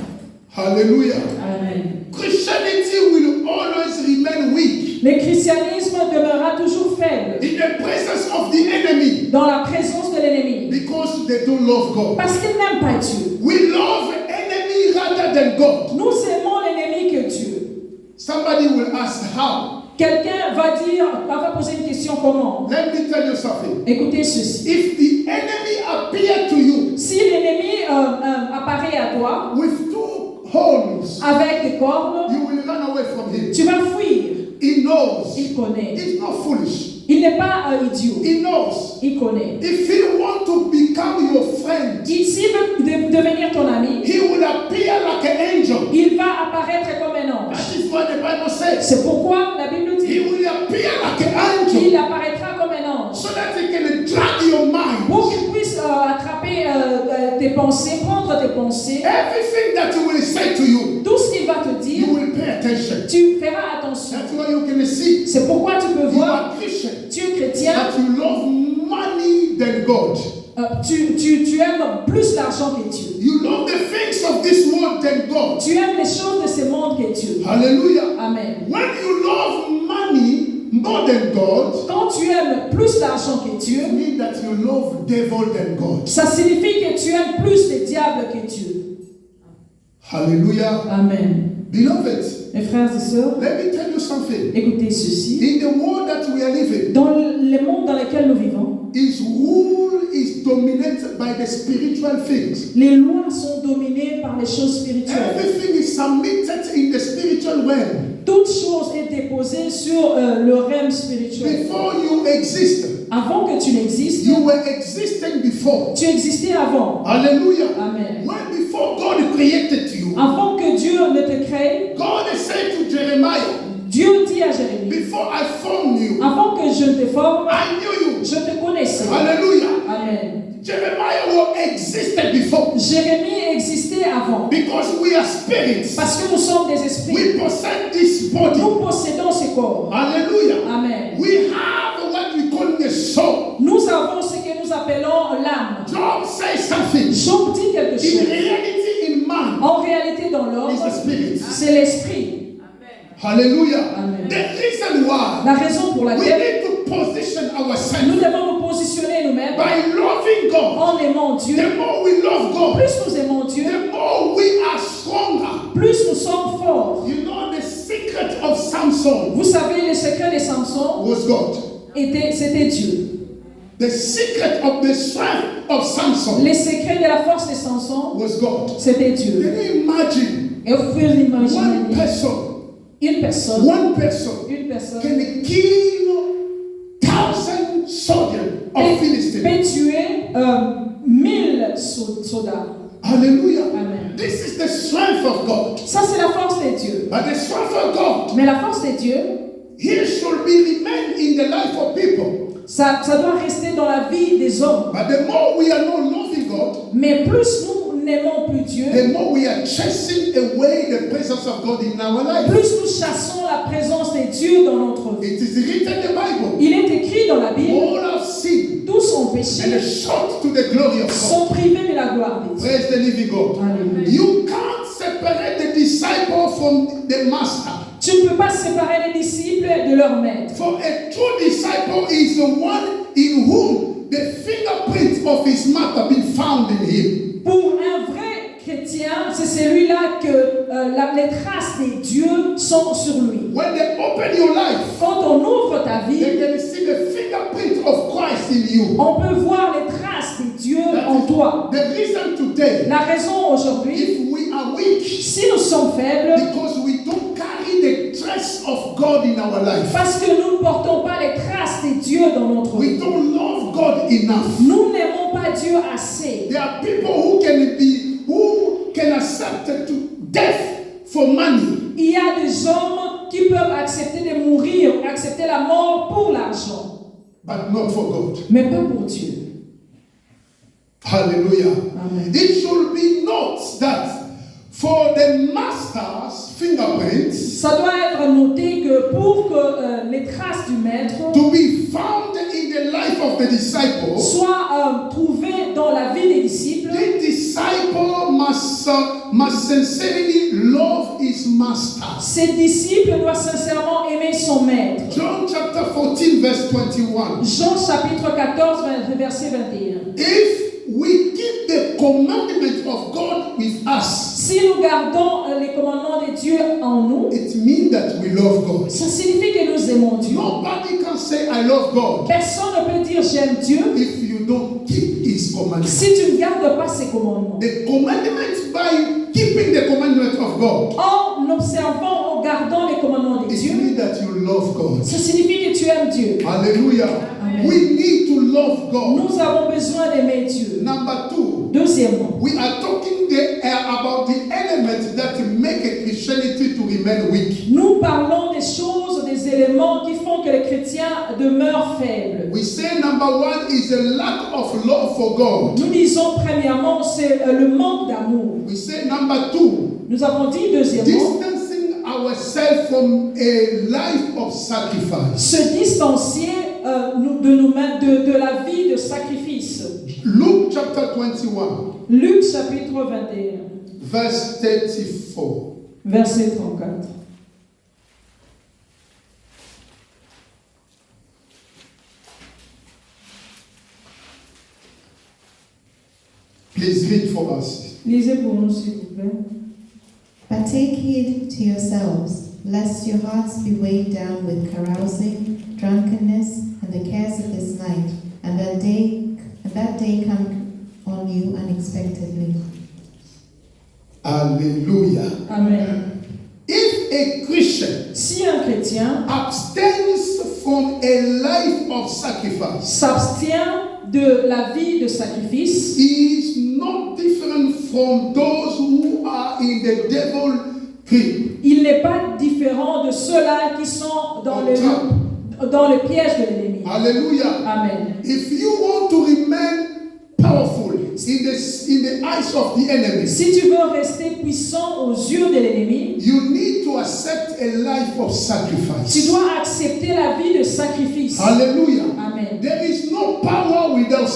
Hallelujah. Amen. Christianity will always remain weak Le christianisme demeurera toujours faible in the presence of the enemy dans la présence de l'ennemi because they don't love God. parce qu'ils n'aiment pas Dieu. We love the enemy rather than God. Nous aimons l'ennemi que Dieu. Somebody will ask how. Quelqu'un va poser une question comment? Let me tell you something. Écoutez ceci. If the enemy appear to you Si l'ennemi apparaît à toi with two horns, avec des cornes, you will run away from him. tu vas fuir. He knows. Il connaît. He's not foolish. Il n'est pas idiot. He knows. Il connaît. If he want to become your friend, S'il veut devenir ton ami, he will appear like an angel. il va apparaître comme un ange. That is what the Bible says. C'est pourquoi la Bible He dit will appear like an angel qu'il apparaîtra comme un ange. so that he can drag your mind. Pour qu'il puisse attraper tes pensées, prendre tes pensées, Everything that he will say to you, tout ce qu'il va te dire, you will pay attention. tu feras attention. That's why you can see C'est pourquoi tu peux you voir, are Christian, tu es chrétien, that you love money than God. tu aimes plus l'argent que Dieu. You love the things of this world than God. Tu aimes les choses de ce monde que Dieu. Hallelujah. Amen. When you love money more than God, Quand tu aimes plus l'argent que Dieu, it means that you love devil than God. ça signifie que tu aimes plus les diables que Dieu. Hallelujah. Amen. Beloved, Mes frères et sœurs, let me tell you something. écoutez ceci. In the world that we are living, Dans le monde dans lequel nous vivons, His rule is dominated by the spiritual things. les lois sont dominées par les choses spirituelles. Everything is submitted in the spiritual realm. Toute chose est déposée sur le règne spirituel. Before you exist, Avant que tu n'existes, you were existing before. tu existais avant. Hallelujah. Amen. When before God created you, Avant que Dieu ne te crée, God said to Jeremiah, Dieu dit à Jérémie, before I formed you, avant que je ne te forme, I knew you. je te connaissais. Hallelujah. Amen. Jeremiah existed before Jérémie existait avant. because we are spirits. Parce que nous sommes des esprits. We possess this body. Nous possédons ce corps. Hallelujah. Amen. We have what we call the soul. Nous avons ce que nous appelons l'âme. Job says something. Job dit quelque In chose. reality, in man, En réalité, dans l'homme, is the spirit. c'est l'esprit. Hallelujah. Amen. The reason why La raison pour we laquelle need to position Nous ourselves devons nous positionner nous-mêmes by loving God. en aimant Dieu. The more we love God, Plus nous aimons Dieu, the more we are stronger. plus nous sommes forts. You know, the secret of Samson Vous savez, le secret de Samson, was God. c'était Dieu. The secret of the strength of Samson Le secret de la force de Samson, was God. c'était Dieu. Can you imagine Et vous pouvez imaginer one person une personne can kill 1,000 soldiers of Philistines? peut tuer 1000 soldats. Hallelujah. Amen. This is the strength of God. Ça, c'est la force de Dieu. But the strength of God, Mais la force de Dieu, here should be remain in the life of people. ça doit rester dans la vie des hommes. But the more we are not loving God, Mais plus nous n'aimons plus Dieu, the more we are chasing away the presence of God in our life. plus nous chassons la présence de Dieu dans notre vie. It is written in the Bible. Il est écrit dans la Bible, All have sinned tous ont and péché, are short to the glory of God. sont privés de la gloire de Dieu. Praise the living God. Alléluia. You can't separate the disciple from the master. Tu ne peux pas séparer les disciples de leur maître. For a true disciple is the one in whom the fingerprint of his master been found in him. Pour un vrai chrétien, c'est celui-là que les traces des dieux sont sur lui. When they open your life, Quand on ouvre ta vie, they can see the fingerprint of Christ in you. on peut voir les traces des dieux en toi. The reason today, La raison aujourd'hui, if we are weak, si nous sommes faibles, because we don't carry the trace of God in our life. parce que nous ne portons pas les traces des dieux dans notre vie. We don't love God enough. Nous n'aimons pas Dieu assez. There are people who can accept to death for money. Il y a des hommes qui peuvent accepter de mourir, accepter la mort pour l'argent, But not for God. mais pas pour Dieu. Hallelujah. Amen. It should be noted that for the master's fingerprints Ça doit être noté que pour que les traces du maître to be found in the life of the disciple, soient trouvées dans la vie des disciples, the disciple must sincerely love his master. ces disciples doivent sincèrement aimer son maître. John chapter 14 verse 21. Jean chapitre 14, verset 21. If we keep the commandment of God with us, Si nous gardons les commandements de Dieu en nous, it means that we love God. ça signifie que nous aimons Dieu. Nobody can say I love God Personne ne peut dire j'aime Dieu if you don't keep his commandments. si tu ne gardes pas ses commandements. The commandment, by keeping the commandment of God, En observant, en gardant les commandements de it Dieu, means that you love God. ça signifie que tu aimes Dieu. Hallelujah. Amen. We need to love God. Nous avons besoin d'aimer Dieu. Number two, Deuxièmement, we are talking about the elements that make a Christianity to remain weak. nous parlons des choses, des éléments qui font que les chrétiens demeurent faibles. We say number one is a lack of love for God. Nous disons premièrement, c'est le manque d'amour. We say number two, Nous avons dit deuxièmement, distancing ourselves from a life of sacrifice. se distancier de la vie de sacrifice. Luke chapter 21, Luc chapitre 21, verse 34. verset 34. Please read for us. Lisez pour nous, s'il vous plaît. But take heed to yourselves, lest your hearts be weighed down with carousing, drunkenness, and the cares of this night, and that day come on you unexpectedly. Hallelujah. Amen. If a Christian Si un chrétien abstains from a life of sacrifice, s'abstient de la vie de sacrifice, he is not different from those who are in the devil grip. il n'est pas différent de ceux-là qui sont dans le piège de l'ennemi. Hallelujah. Amen. If you want to remain powerful in the eyes of the enemy, Si tu veux rester puissant aux yeux de l'ennemi, you need to accept a life of sacrifice. tu dois accepter la vie de sacrifice. Hallelujah. Amen. There is no power without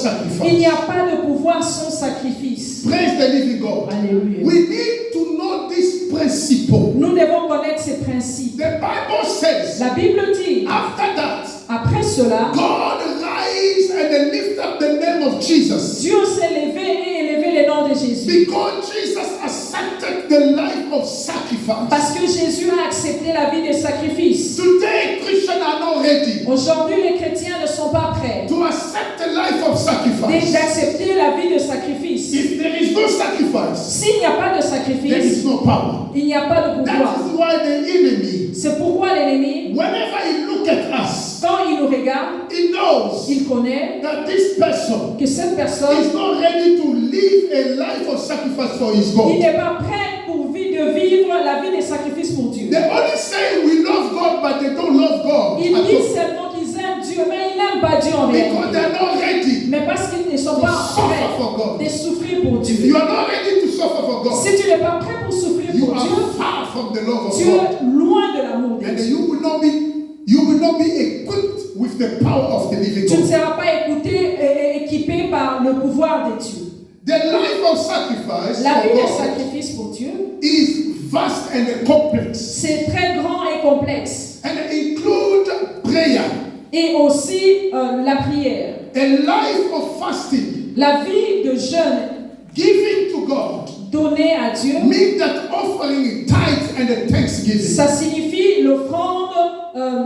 Il n'y sacrifice. a pas de pouvoir sans sacrifice. Praise the living God. Alléluia. We need to know this principle. Nous devons connaître ces principes. The Bible says, La Bible dit, after that, Après cela, God rise and lift up the name of Jesus. Dieu s'est levé et élevé le nom de Jésus. Because Jesus accepted the life of sacrifice. Parce que Jésus a accepté la vie de sacrifice. Today, Christians are not ready Aujourd'hui, les chrétiens ne sont pas prêts to accept the life of sacrifice. d'accepter la vie de sacrifice. If there is no sacrifice, S'il n'y a pas de there sacrifice, is no power. il n'y a pas de That pouvoir. is why the enemy, C'est pourquoi l'ennemi, whenever he look at us, quand il nous regarde, he knows il connaît that this person que cette personne, is not ready to live a life of sacrifice for his il God. n'est pas prêt de vivre la vie de sacrifice pour Dieu. They only say we love God, but they don't love God Ils at disent all. seulement qu'ils aiment Dieu, mais ils n'aiment pas Dieu en Because réalité. they're not ready Mais parce qu'ils ne sont to pas suffer for prêts God. de souffrir pour If Dieu. you are not ready to suffer for God, Si tu n'es pas prêt pour souffrir you pour Dieu, are far from the love of tu God. es loin de l'amour de And Dieu. you will not be equipped with the power of the living Tu ne God. seras pas équipé par le pouvoir de Dieu. The life of sacrifice La vie for de God sacrifice pour Dieu, is vast and complex, c'est très grand et complexe. and include prayer, Et aussi la prière. a life of fasting, La vie de jeûne giving to God, donnée à Dieu, mean that offering tithes and a thanksgiving. ça signifie l'offrande,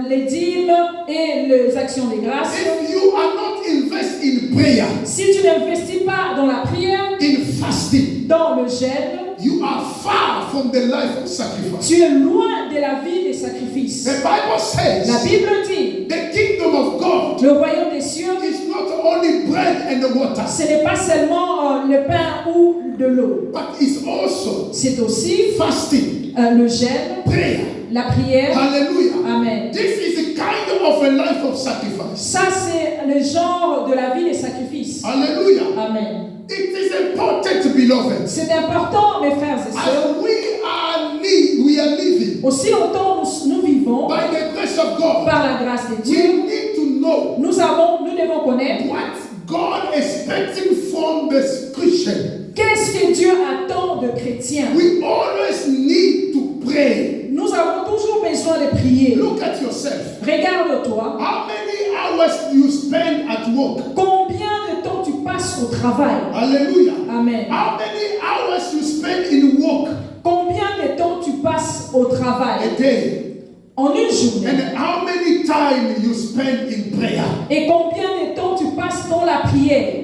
les dîmes et les actions de grâce. If you are not invest in prayer, Si tu n'investis pas dans la prière, in fasting, dans le jeûne, you are far from the life of sacrifice. tu es loin de la vie des sacrifices. The Bible says La Bible dit, the kingdom of God le royaume des cieux, is not only bread and water, ce n'est pas seulement le pain ou de l'eau. but it's also C'est aussi fasting, le jeûne, prayer. la prière. Hallelujah. Amen. This is a kind of a life of sacrifice. Ça, c'est le genre de la vie des sacrifices. Hallelujah. Amen. It is important, beloved. C'est important, mes frères et sœurs. As we are living Aussi longtemps nous vivons by the grace of God, par la grâce de we Dieu, need to know nous devons connaître what God expecting from the Christian. qu'est-ce que Dieu attend de chrétiens. We always need to pray. Nous avons toujours besoin de prier. Look at yourself. Regarde-toi. How many hours do you spend at work? Combien de temps tu passes au travail? Hallelujah. Amen. How many hours you spend in work Combien de temps tu passes au travail? a day? En une journée. And how many time you spend in prayer? Et combien de temps tu passes dans la prière?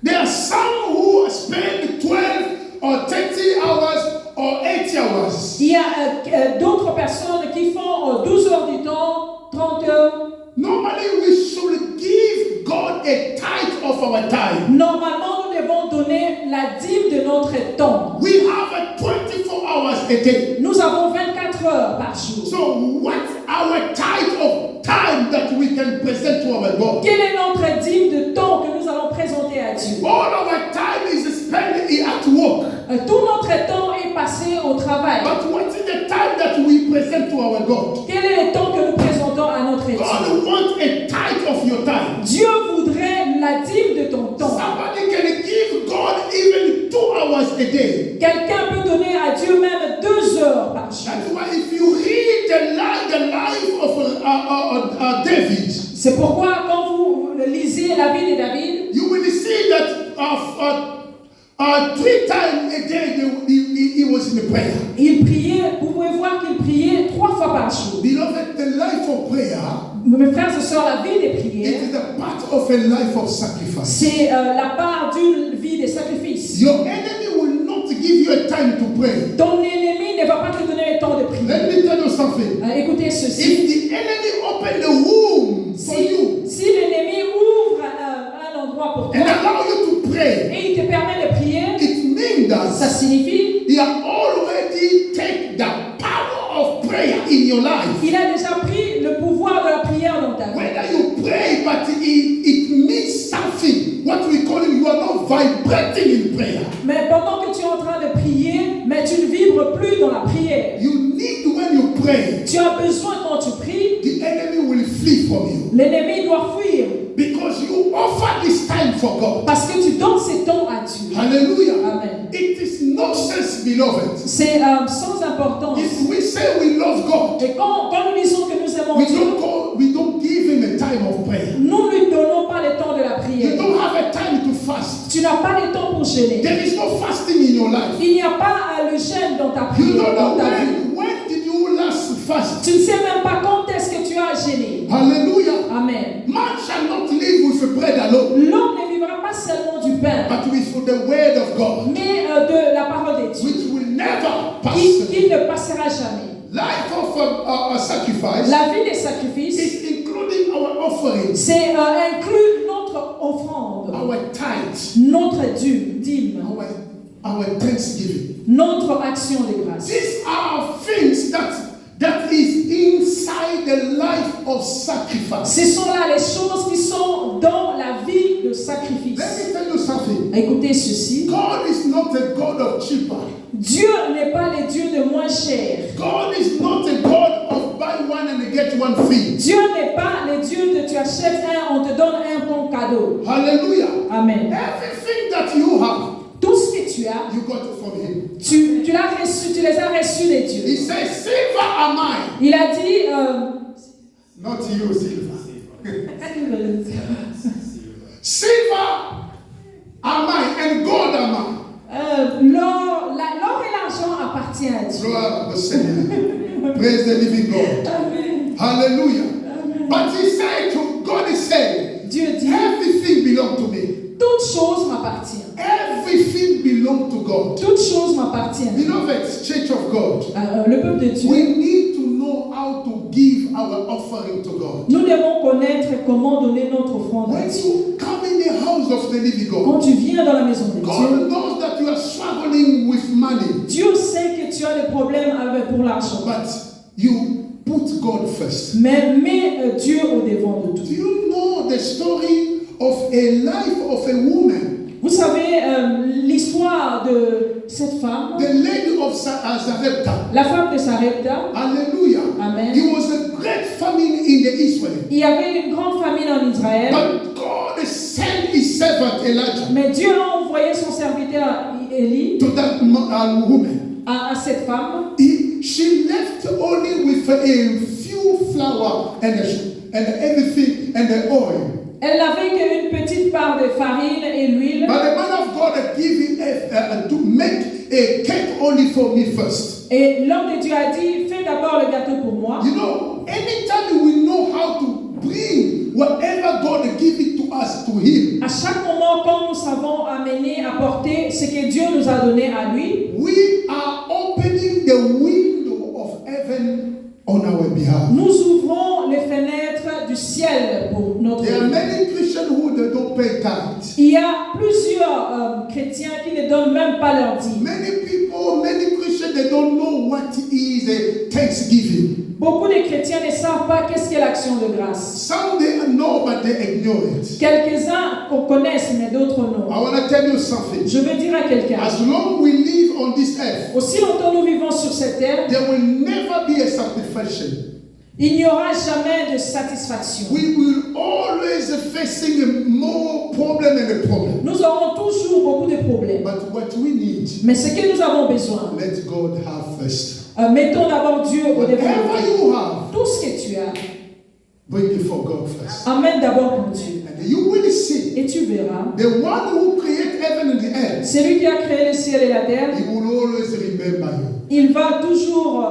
There are some who spend 12 or 30 hours or 80 hours. Il y a d'autres personnes qui font 12 heures du temps, 30 heures. Normally we should give God a tithe of our time. Normalement, nous devons donner la dîme de notre temps. We have 24 hours a day. Nous avons 24 heures par jour. So what's our tithe of time that we can present to our God? Quelle est notre dîme de temps que nous allons présenter à Dieu? All our time is spent at work. Tout notre temps est passé au travail. But what is the time that we present to our God? Quel est le temps que nous présentons à notre Dieu? God wants a tithe of your time. Dieu voudrait la dîme de ton temps. Somebody can give God even 2 hours a day. Quelqu'un peut donner à Dieu même 2 heures par jour. That's why if you read the life of David, C'est pourquoi quand vous lisez la vie de David, you will see that 3 times a day he was in prayer. il priait, vous pouvez voir qu'il priait 3 fois par jour. Beloved, the life of prayer, Mes frères et sœurs, la vie des it prières, is a part of a life of sacrifice. c'est la part d'une vie de sacrifice. Your enemy will not give you a time to pray. Ton ennemi ne va pas te donner le temps de prier. Let me tell you something. Écoutez ceci. If the enemy open the womb for you Si l'ennemi ouvre un endroit pour toi and allow you to pray, et il te permet de prier, it means ça that signifie he has already taken the power of prayer in your life. qu'il a déjà pris le pouvoir de la prière dans ta vie. Whether you pray, but it means something. What we call it, you are not vibrating in prayer. Mais pendant que tu es en train de prier, mais tu ne vibres plus dans la prière. You need, when you pray, Tu as besoin quand tu pries, the enemy will flee from you. l'ennemi doit fuir Because you offer this time for God. parce que tu donnes ces temps à Dieu. Hallelujah. Amen. It is nonsense, beloved. C'est sans importance. If we say we love God, Et quand nous disons que nous aimons we Dieu, don't n'as pas de temps pour jeûner. There is no fasting in your life. Il n'y a pas le jeûne dans ta You prière, don't dans know ta vie. when did you last fast. Tu ne sais même pas quand est-ce que tu as jeûné. Hallelujah. Amen. Man shall not live with bread alone, L'homme ne vivra pas seulement du pain, but with the word of God, mais de la parole de Dieu, which will never pass. qui ne passera jamais. Life of a sacrifice La vie des sacrifices, is including our offerings, c'est inclus notre offrande, our tithes, notre dîme, our thanksgiving. notre action de grâce. These are things that is inside the life of sacrifice. Ce sont là les choses qui sont dans la vie de sacrifice. Let me tell you something. Écoutez ceci. God is not a God of cheaper. Dieu n'est pas le Dieu de moins cher. God is not a God of buy one and get one free. Dieu n'est pas le Dieu de tu achètes un, on te donne un ton cadeau. Hallelujah. Amen. Everything that you have, Tout ce que tu as, you got it from Him. tu l'as reçu, tu les as reçus de Dieu. He says, silver am I. Il a dit, Not you, silver. Silver am I and gold am I. l'or et l'argent appartiennent à Dieu. Gloire au Seigneur. Praise the living God. Amen. Hallelujah. But he said to God, is saying, Dieu dit, everything belongs to me. toute chose m'appartient. Everything belongs to God. Toute chose m'appartient. Beloved, Church of God, Le peuple de Dieu, we need to know how to give our offering to God. nous devons connaître comment donner notre offrande à When Dieu. you come in the house of the living God, Quand tu viens dans la maison de Dieu, God knows that you are struggling with money, Dieu sait que tu as des problèmes pour l'argent. but you put God first. Mais mets Dieu au devant de Do tout. you know the story of a life of a woman? Vous savez l'histoire de cette femme, The lady of Zarepta. la femme de Sarepta. Hallelujah. Amen. There was a great famine in the Israel. Il y avait une grande famine en Israël, But God sent his servant Elijah mais Dieu a envoyé son serviteur Élie to that woman. à cette femme. She left only with a few flour and everything and the oil. Elle n'avait qu'une petite part de farine et l'huile. But the man of God gave him to make a cake only for me first. Et l'homme de Dieu a dit, fais d'abord le gâteau pour moi. You know, anytime we know how to bring whatever God give it to us to Him, À chaque moment, quand nous savons amener, apporter ce que Dieu nous a donné à lui, we are opening the window of heaven on our behalf. nous ouvrons les fenêtres du ciel pour notre There are vie. many Christians who they don't pay tithes. Il y a plusieurs chrétiens qui ne donnent même pas leur dîme. Many Christians, they don't know what is a thanksgiving. Beaucoup de chrétiens ne savent pas qu'est-ce qu'est l'action de grâce. Some they know, but they ignore it. Quelques-uns qu'on connaisse, mais d'autres non. I want to tell you something. Je veux dire à quelqu'un, As long we live on this earth, aussi longtemps nous vivons sur cette terre, there will never be a satisfaction. il n'y aura jamais de satisfaction. We will always facing more problem and a problem. Nous aurons toujours beaucoup de problèmes. But what we need, Mais ce que nous avons besoin, let God have first. mettons d'abord Dieu au devant. Whatever you have, Tout ce que tu as, bring it for God first. amène d'abord pour Dieu. And you will see Et tu verras, the one who created heaven and the earth, celui qui a créé le ciel et la terre, he will always remember you. il va toujours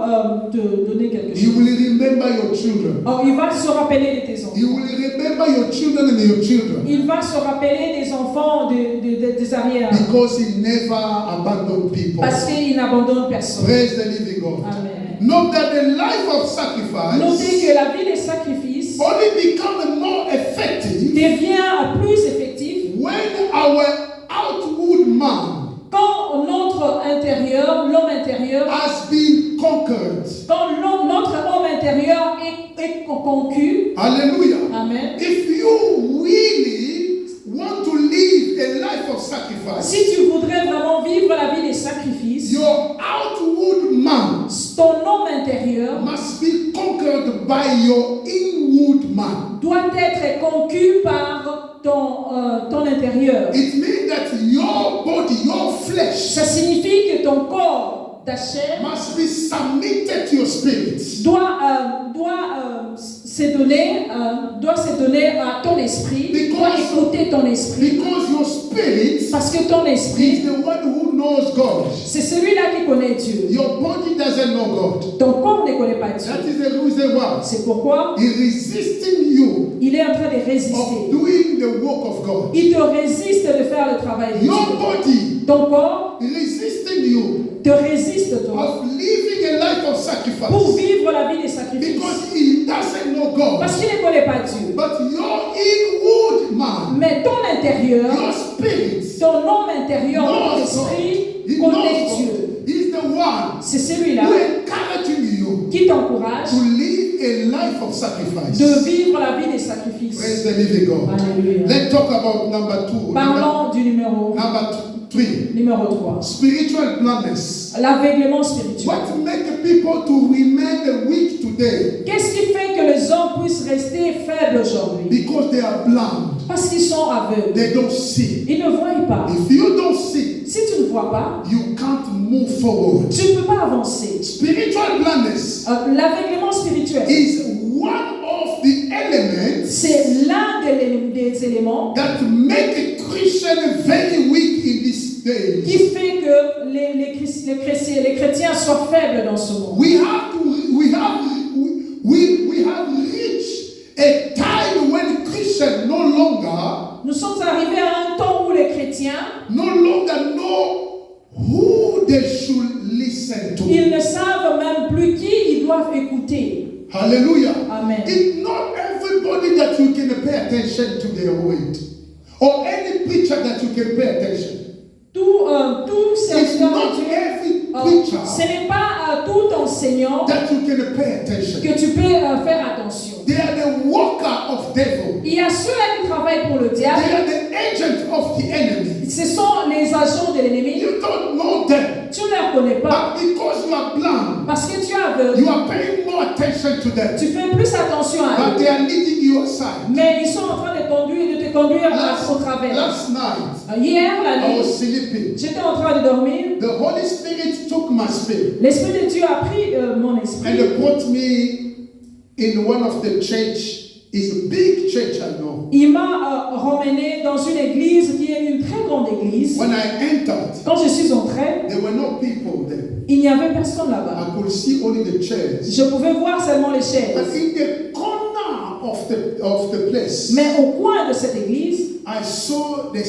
te donner quelque He chose. will remember your children. Oh, il va se rappeler de tes enfants. He will remember your children and your children. Il va se rappeler des enfants des arrières. Because he never abandoned people. Parce qu'il n'abandonne personne. Praise the living God. Amen. Note that the life of Notez sacrifice que la vie des sacrifices only becomes more effective devient plus effective when our outward man quand notre intérieur, l'homme intérieur, has been conquered. quand notre homme intérieur est conquis. Hallelujah. Amen. If you really want to live a life of sacrifice, Si tu voudrais vraiment vivre la vie des sacrifices, your outward man ton homme intérieur must be conquered by your inward man. doit être conquis par ton intérieur. It means that your body, your flesh, Ça signifie que ton corps, ta chair, must be submitted to your spirit. doit doit se donner à ton esprit, doit écouter ton esprit, Because your spirit parce que ton esprit, is the one who knows God. c'est celui-là qui connaît Dieu. Your body doesn't know God. Ton corps ne connaît pas Dieu. That is the reason why C'est pourquoi He's resisting you il est en train de of résister. doing the work of God. Il te résiste de faire le travail de Dieu. Your body Ton corps is resisting you te résiste, toi, of living a life of pour sacrifice vivre la vie des sacrifices. because he doesn't know God. Parce qu'il ne connaît pas Dieu. But your inward man, Mais ton intérieur, your spirit, ton homme intérieur, ton knows esprit, God. He connaît knows Dieu. God. He's the one C'est celui-là who encouraging you qui t'encourage to live a life of sacrifice. de vivre la vie des Praise sacrifices. the living God. Alléluia. Let's talk about number 2. Parlons du numéro Number 3. 3. Spiritual blindness. L'aveuglement spirituel. What make people to remain weak today? Qu'est-ce qui fait que les hommes puissent rester faibles aujourd'hui? Because they are blind. Parce qu'ils sont aveugles. They don't see. Ils ne voient pas. If you don't see, Si tu ne vois pas, you can't move forward. tu ne peux pas avancer. Spiritual blindness L'aveuglement spirituel, is one of the elements c'est l'un des éléments that make a Christian very weak in these qui days. fait que les chrétiens soient faibles dans ce monde. We have reached a time when Christians no longer Nous sommes arrivés à un temps où les chrétiens, know who they should listen to. ils ne savent même plus qui ils doivent écouter. Hallelujah. Amen. It's not everybody that you can pay attention to their word, or any preacher that you can pay attention. Tout It's serviteur not de Dieu, every ce preacher n'est pas tout enseignant that you can pay attention. que tu peux faire attention. They are the worker of devil. Il y a ceux-là qui travaillent pour le They diable. are the agent of the enemy. Ce sont les agents de l'ennemi. You don't know them, Tu ne les connais pas but because you are blind, parce que tu es aveugle. you are paying more attention to them. Tu fais plus attention à But eux. they are leading you aside. Mais ils sont en train de te conduire au travers. Last night, Hier, la I was nuit, sleeping. j'étais en train de dormir. The Holy Spirit took my spirit L'Esprit de Dieu a pris mon esprit. and brought me in one of the church. It's a big church, I know. Il m'a ramené dans une église qui est une très grande église. When I entered, Quand je suis entrée, there were no people there. il n'y avait personne là-bas. I could see only the chairs. Je pouvais voir seulement les But chaises. in the corner of the place, Mais au coin de cette église, I saw the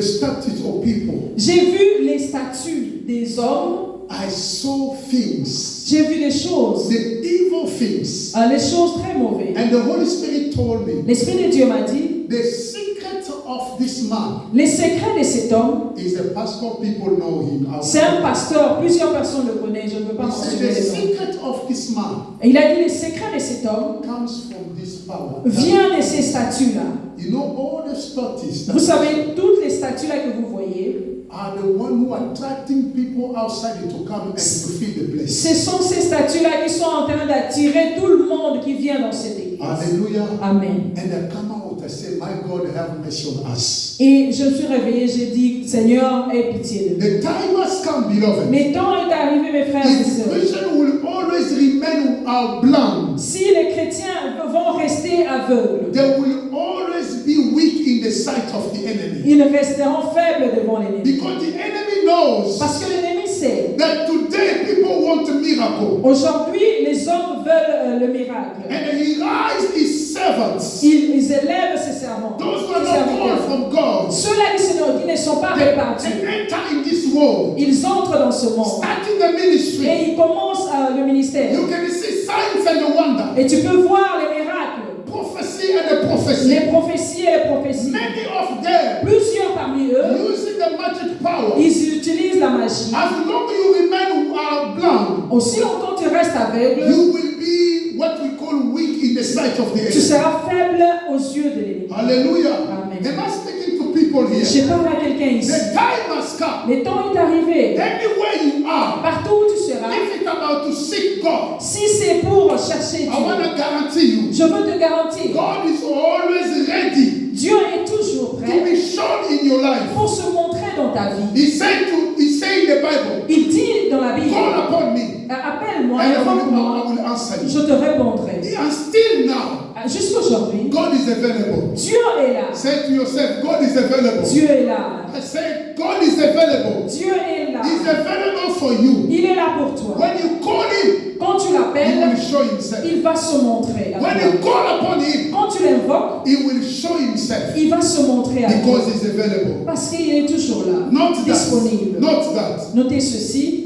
statues of people. j'ai vu les statues des hommes. I saw things, J'ai vu des choses, the evil things. les choses très mauvaises. And the Holy Spirit told me, L'Esprit de Dieu m'a dit, the secret of this man les secrets de cet homme, is a pastor. People know him. c'est un pasteur, plusieurs personnes le connaissent, je ne veux pas He said mentionner the les noms. secret of this man Et il a dit, les secrets de cet homme comes from this power. vient de ces statues-là. You know, all the statues Vous savez, toutes les statues-là que vous voyez, are the one who are attracting people outside to come and to fill the place. ce sont ces statues-là qui sont en train d'attirer tout le monde qui vient dans cette église. Hallelujah. Amen. And I come out and say, my God, have mercy on us. Et je me suis réveillée, j'ai dit, Seigneur, aie pitié de nous. The time has come, beloved. Le temps est arrivé, mes frères et If sœurs. Christians will always remain blind, Si les chrétiens vont rester aveugles, they will always be weak in the sight of the enemy. ils resteront faibles devant l'ennemi. Because the enemy knows Parce que l'ennemi sait, that today people want a miracle. aujourd'hui, les hommes veulent le miracle. And he raised his servants. Ils élèvent ses servants. Those who are ses not called serviteurs. from God. Ceux-là qui ne sont pas They répartis, enter in this world. ils entrent dans ce monde. Starting the ministry. Et ils commencent le ministère. You can see signs and wonder. Et tu peux voir les miracles, Prophecy and prophecy. les prophéties et les prophéties. Many of them Plusieurs parmi eux, using the magic power. ils utilisent la magie. As long as you remain blind, Aussi longtemps que tu restes aveugle, you will be what we call weak in the sight of the tu enemy. seras faible aux yeux de l'ennemi. Hallelujah. Amen. Am I speaking to people here? Je parle à quelqu'un ici. The time has come. Le temps est arrivé. Anywhere you are, Partout où tu seras, if it's about to seek God, si c'est pour chercher I want Dieu, to guarantee you, je veux te garantir, God is always ready Dieu est toujours to prêt be shown in your life. pour se montrer dans ta vie. He said in the Bible, Il dit dans la Bible, call upon me appelle-moi, and I invoque-moi, will answer je you. te répondrai. And still Even now, Jusqu'aujourd'hui, God is available. Dieu est là. Say to yourself, God is available. Dieu est là. I say, God is available. Dieu est là. He's available for you. Il est là pour toi. When you call Him, Quand tu He l'appelles, will show Himself. il va se montrer à When toi. you call upon Him, Quand tu l'invoques, He will show Himself il va se montrer à toi. because He's available. Parce qu'il est toujours là, Not that. disponible. Not that. Notez ceci,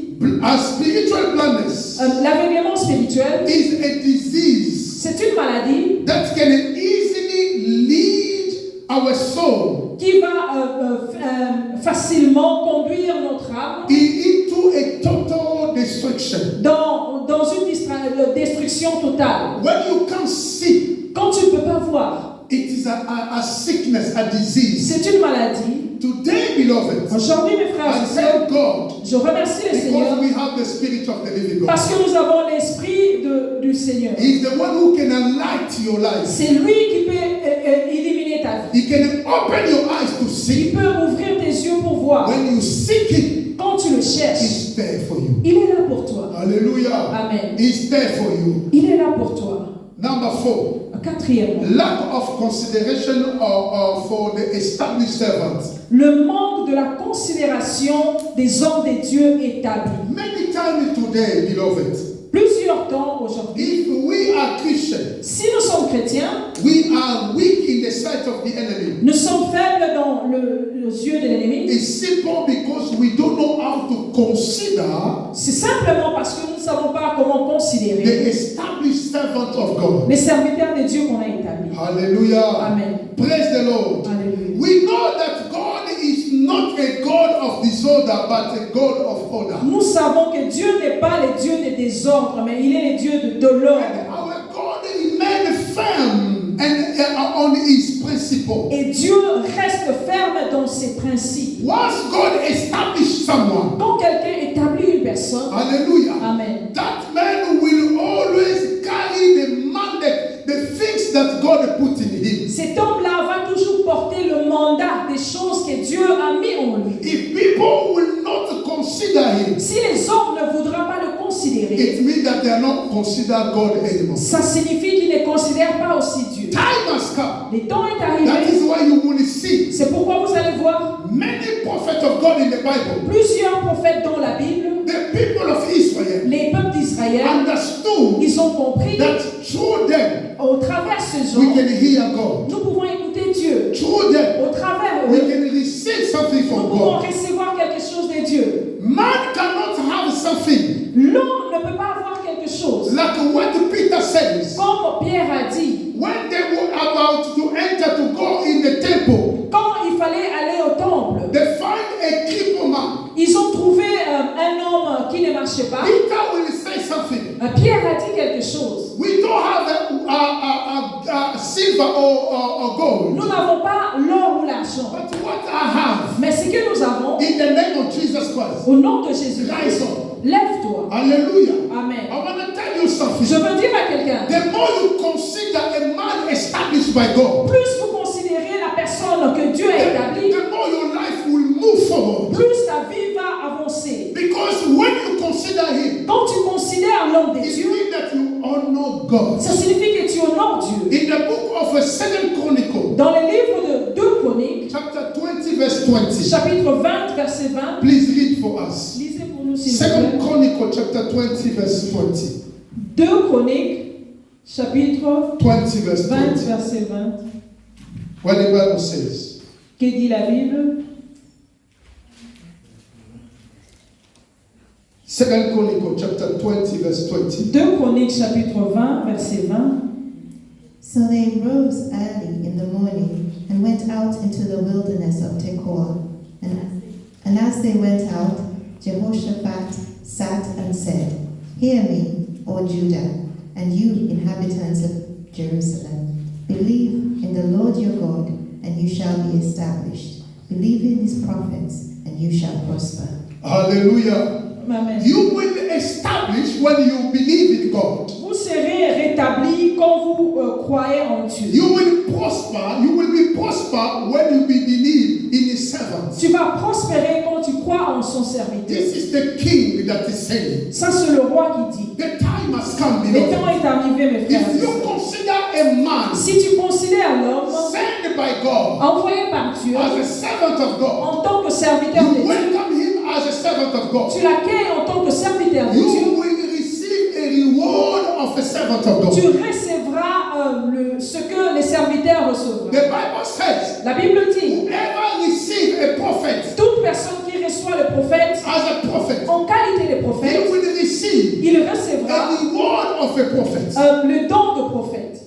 A spiritual blindness l'aveuglement spirituel, is a disease c'est une maladie that can easily lead our soul qui va facilement conduire notre âme into a total destruction. dans une destruction totale. When you can't see, Quand tu ne peux pas voir, it is a sickness, a disease. c'est une maladie. Today, beloved, Aujourd'hui, mes frères I et sœurs, thank God je remercie le Seigneur because we have the Spirit of the living God. parce que nous avons l'Esprit du Seigneur. He's the one who can enlighten your life. C'est lui qui peut éliminer ta vie. He can open your eyes to Il see. peut ouvrir tes yeux pour voir. When you seek Him, Quand tu le cherches, He's there for you. il est là pour toi. Hallelujah. Amen. He's there for you. Il est là pour toi. Number 4. Quatrièmement, Lack of consideration for the established servants. le manque de la considération des hommes de Dieu établis. Many times today, beloved, Plusieurs temps aujourd'hui, if we are Christians, si nous sommes chrétiens, we are weak in the sight of the enemy. nous sommes faibles dans les yeux de l'ennemi. It's simple because we don't know how to consider C'est simplement parce que nous ne savons pas comment the considérer established servant of God. les serviteurs de Dieu qu'on a établis. Hallelujah. Amen. Praise the Lord. Alléluia. We know that God is not a God of disorder, but a God of order. Nous savons que Dieu n'est pas le Dieu des désordres, mais il est le Dieu de l'ordre. And our God remains firm and on His principle. Et Dieu reste ferme dans ses principes. Once God established someone, Quand quelqu'un établit une personne, hallelujah, Amen, that man will always carry the mandate, the things that God put in him. cet homme-là va toujours porter le mandat des choses que Dieu a mis en lui. If people will not consider him, Si les hommes ne voudront pas le considérer, it means that they are not consider God anymore. ça signifie qu'ils ne considèrent pas aussi Dieu. Time has come. Le temps est That arrivé. is why you will see C'est pourquoi vous allez voir many prophets of God in the Bible. plusieurs prophètes dans la Bible. The people of Israel Les peuples d'Israël, understood ils ont compris that through them au travers de ces we gens, can hear God. nous pouvons écouter Dieu. Through them Au travers we eux, can receive something nous from pouvons God. recevoir quelque chose de Dieu. Man cannot have something L'homme ne peut pas avoir quelque chose. like what Peter says. Comme Pierre a dit, When they were about to enter to go in the temple, quand il fallait aller au temple, they find a crippled man. ils ont trouvé un homme qui ne marchait pas. Peter will say something. Pierre a dit quelque chose. We don't have a silver or gold, Nous n'avons pas l'or ou l'argent. but what I have Mais ce que nous avons, in the name of Jesus Christ. au nom de Jésus, Rise up. lève-toi. Hallelujah. Amen. I want to tell you something. Je veux dire à quelqu'un, The more you consider a man established by God, plus vous considérez la personne que Dieu a établie, the more your life will move forward. plus ta vie va avancer. Because when you consider him, Quand tu considères l'homme de it Dieu, means that you honor God. ça signifie que tu honores Dieu. In the book of 2 Chronicle, Dans le livre de 2 Chroniques, chapter 20, verse 20, chapitre 20, verset 20, please read for us. lisez pour nous s'il 2 vous plaît. Chronicle, chapter 20, verse 20. 2 Chroniques, chapitre 20, verse 20, 20. verset 20. What the Bible says. Que dit la Bible? 2 Chronicle, chapter 20, verse 20. 2 Chroniques, chapitre 20, verset 20. So they rose early in the morning and went out into the wilderness of Tekoa. And as they went out, Jehoshaphat sat and said, Hear me, O Judah, and you inhabitants of Jerusalem. Believe in the Lord your God, and you shall be established. Believe in his prophets, and you shall prosper. Hallelujah. Amen. You will establish when you believe in God. Vous serez rétablis quand vous croyez en Dieu. You will prosper. You will be prosper when you believe in his servants. Tu vas prospérer quand tu crois en son serviteur. This is the king that is saying. Ça, c'est le roi qui dit. The time has come, Le temps beloved. est arrivé, mes frères. If you consider a man Si tu considères l'homme sent by God envoyé par Dieu as a servant of God, en tant que serviteur de you Dieu, welcome him as a servant of God. tu l'accueilles en tant que serviteur de Dieu, You will receive a reward of a servant of tu God. recevras ce que les serviteurs recevront. The Bible says, La Bible dit, whoever receive a prophet toute personne qui reçoit le prophète as a prophet, en qualité de he prophète, will receive il a recevra reward of a prophet. le don de prophète.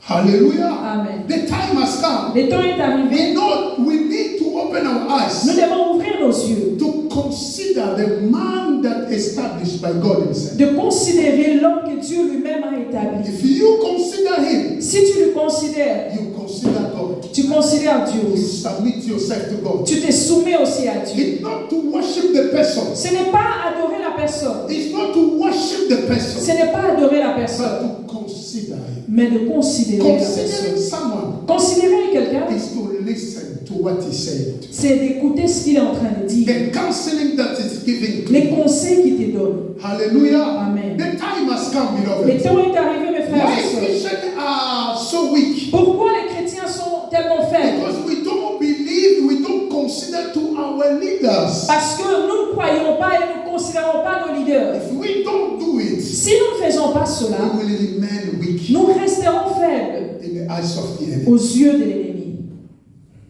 Hallelujah. Amen. The time has come. Le temps est arrivé. We need to open our Nous eyes devons ouvrir nos yeux, to consider the man that established by God himself. de considérer l'homme que Dieu lui-même a établi. If you consider him, Si tu le considères, you consider God. tu considères Dieu. You submit yourself to God. Tu te soumets aussi à Dieu. It's not to worship the person. Ce n'est pas adorer la personne. It's not to worship the Ce person, n'est pas adorer la personne, but to consider him. mais de considérer la Considering personne. someone Considérer quelqu'un, is to listen to what he said. c'est d'écouter ce qu'il est en train de dire. The counseling that is given. Les conseils qu'il te donne. Hallelujah. Amen. The time has come, Le beloved. temps est arrivé, mes frères Why et sœurs. Christians are so weak? Pourquoi les chrétiens sont tellement faibles? Because we don't believe, we don't consider to our leaders. Parce que nous ne croyons pas et nous ne considérons pas nos leaders. If we don't do it, Si nous ne faisons pas cela, we will remain weak nous resterons faibles in the eyes of the enemy. aux yeux de l'ennemi.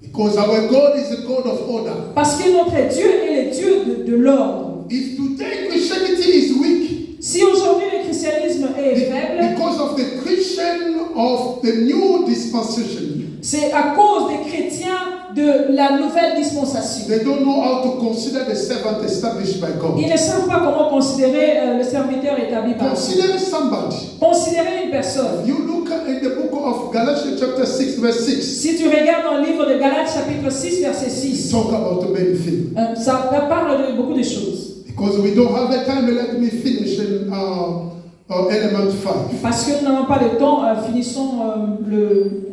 Because our God is a God of order. Parce que notre Dieu est le Dieu de l'ordre. If today Christianity is weak, Si aujourd'hui le christianisme est faible, because of the Christian of the new dispensation, c'est à cause des chrétiens de la nouvelle dispensation. they don't know how to consider the servant established by God. Ils ne savent pas comment considérer le serviteur établi par Dieu. Consider somebody. Considérer une personne. You look in the book of Galatians chapter 6 verse 6. Si tu regardes dans le livre de Galates chapitre 6 verset It 6, talk about many things. ça parle de beaucoup de choses. Because we don't have the time, let me finish in element 5. Parce que nous n'avons pas le temps, finissons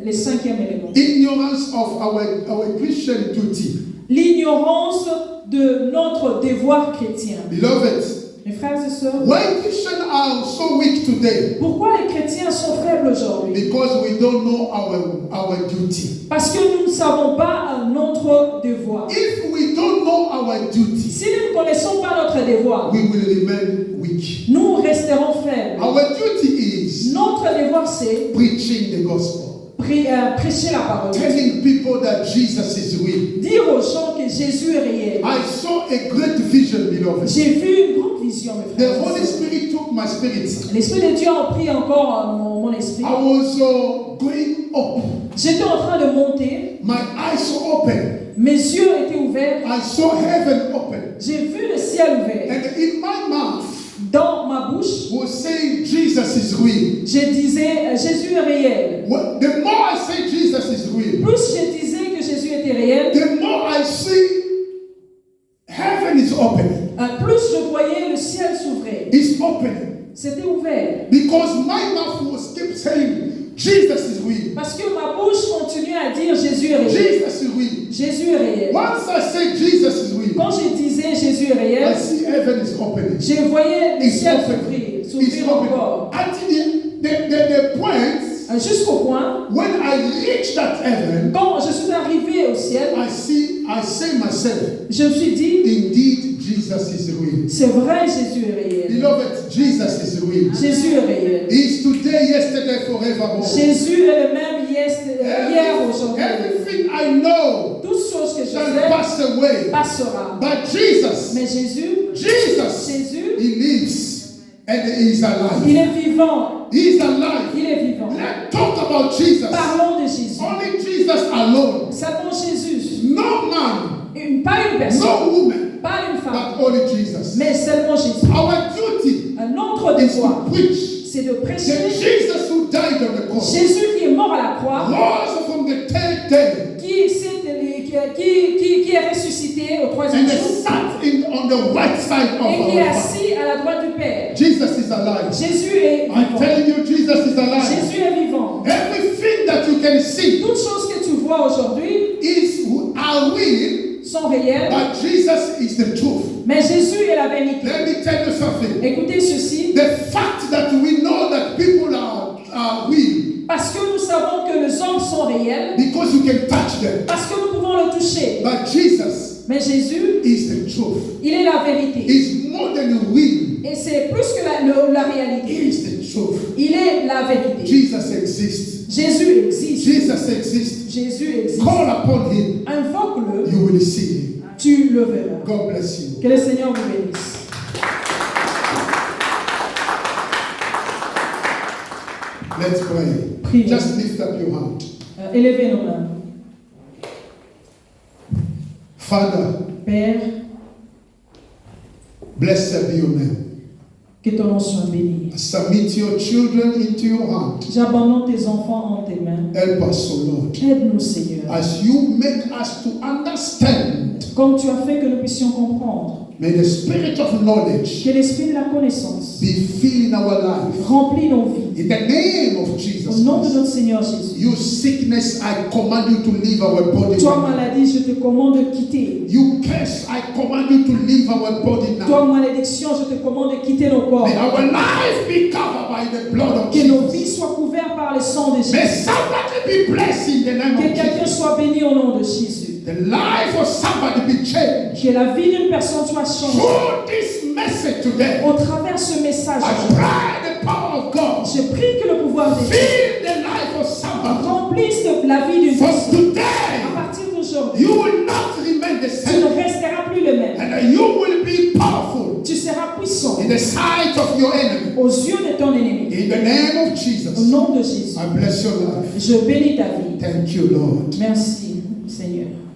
les cinquièmes éléments. Ignorance of our Christian duty. L'ignorance de notre devoir chrétien. Beloved, Mes frères et sœurs, why Christians are so weak today? pourquoi les chrétiens sont faibles aujourd'hui? Because we don't know our duty. Parce que nous ne savons pas notre devoir. If we don't know our duty, Si nous ne connaissons pas notre devoir, we will remain weak. nous resterons faibles. Our duty is Notre devoir, c'est preaching the gospel. prêcher la parole. Telling people that Jesus is real. Dire aux gens que Jésus est réel. I saw a great vision, beloved. J'ai vu une grande vision, mes The frères. et Holy sœurs. Spirit took my spirit. L'Esprit de Dieu a pris encore mon esprit. I was going up. J'étais en train de monter. My eyes were open. Mes yeux étaient ouverts. I saw heaven open. J'ai vu le ciel ouvert. And in my mouth Dans ma bouche, was saying Jesus is real. je disais Jésus est réel. The more I say Jesus is real, Plus je disais que Jésus était réel, the more I see heaven is opening. plus je voyais le ciel s'ouvrir. It's opening. C'était ouvert. Because my mouth was kept saying Jesus is real. Parce que ma bouche continuait à dire Jésus est réel. Jesus is real. Jésus est réel. Once I say Jesus is real, Quand je disais Jésus est I réel, see heaven is opening. je voyais le It's ciel open. s'ouvrir It's encore. open. Until the point Jusqu'au point, when I reach that heaven, quand je suis arrivé au ciel, I say myself, je me suis dit, indeed Jesus is real. c'est vrai, Jésus est réel. Beloved, Jesus is real. Jésus est réel. He is today, yesterday, forevermore. Jésus est le même hier, aujourd'hui. Everything I know Toutes choses que je shall sais pass away. passera. But Jesus, Mais Jésus, He lives and He is alive. il est vivant. He is alive. Il est vivant. Let's talk about Jesus. Parlons de Jésus. Only Jesus alone. Seulement Jésus. No man, Pas une personne, no woman, pas une femme, but only Jesus. mais seulement Jésus. Our duty Notre is devoir, to preach c'est de that prêcher Jesus who died on the cross Jésus qui est mort à la croix, rose from the third day qui est ressuscité au troisième and jour sat on the right side of et qui our est Father. assis à la droite du Père. Jesus is alive. Jésus est I'm vivant. telling you, Jesus is alive. Jésus est vivant. Everything that you can see Toutes choses que tu vois aujourd'hui are real, sont réelles, but Jesus is the truth. mais Jésus est la vérité. Let me tell you something. Écoutez ceci. The fact that we know that people are ces hommes sont réels because you can touch them. parce que nous pouvons le toucher. But Jesus Mais Jésus, is the truth. il est la vérité. He's more than real. Et c'est plus que la réalité. He is the truth. Il est la vérité. Jesus exists. Jésus existe. Jesus exists. Jésus existe. Call upon him. Invoque-le, You will see him. tu le verras. God bless you. Que le Seigneur vous bénisse. Let's pray. Prions. Just lift up your hand. Élevez nos mains. Father, Père, blessed be your name. que ton nom soit béni. I submit your children into your hand. J'abandonne tes enfants en tes mains. Help us, O Lord. Aide-nous, Seigneur. As you make us to understand, Comme tu as fait que nous puissions comprendre. may the spirit of knowledge Que l'esprit de la connaissance be filled in our life. remplit nos vies. In the name of Au Jesus nom de Christ. notre Seigneur Jésus. You sickness, I command you to leave our body Toi, now. maladie, je te commande de quitter. You curse, I command you to leave our body Toi, now. malédiction, je te commande de quitter nos corps. May our life be covered by the blood of Que nos Jesus. vies soient couvertes par le sang de May Jésus. somebody be blessed in the name Que of quelqu'un Jesus. soit béni au nom de Jésus. The life of somebody be changed. Que la vie d'une personne soit changée. Through this message today, Au travers ce message, I pray the power of God je prie que le pouvoir de Dieu fill the life of somebody. remplisse la vie d'une From personne. À today, partir d'aujourd'hui, you will not remain the tu ne same. resteras plus le même. And you will be powerful Tu seras puissant in the sight of your enemy. aux yeux de ton ennemi. In the name of Au Jesus, nom de Jésus, I bless your life. je bénis ta vie. Thank you, Lord. Merci.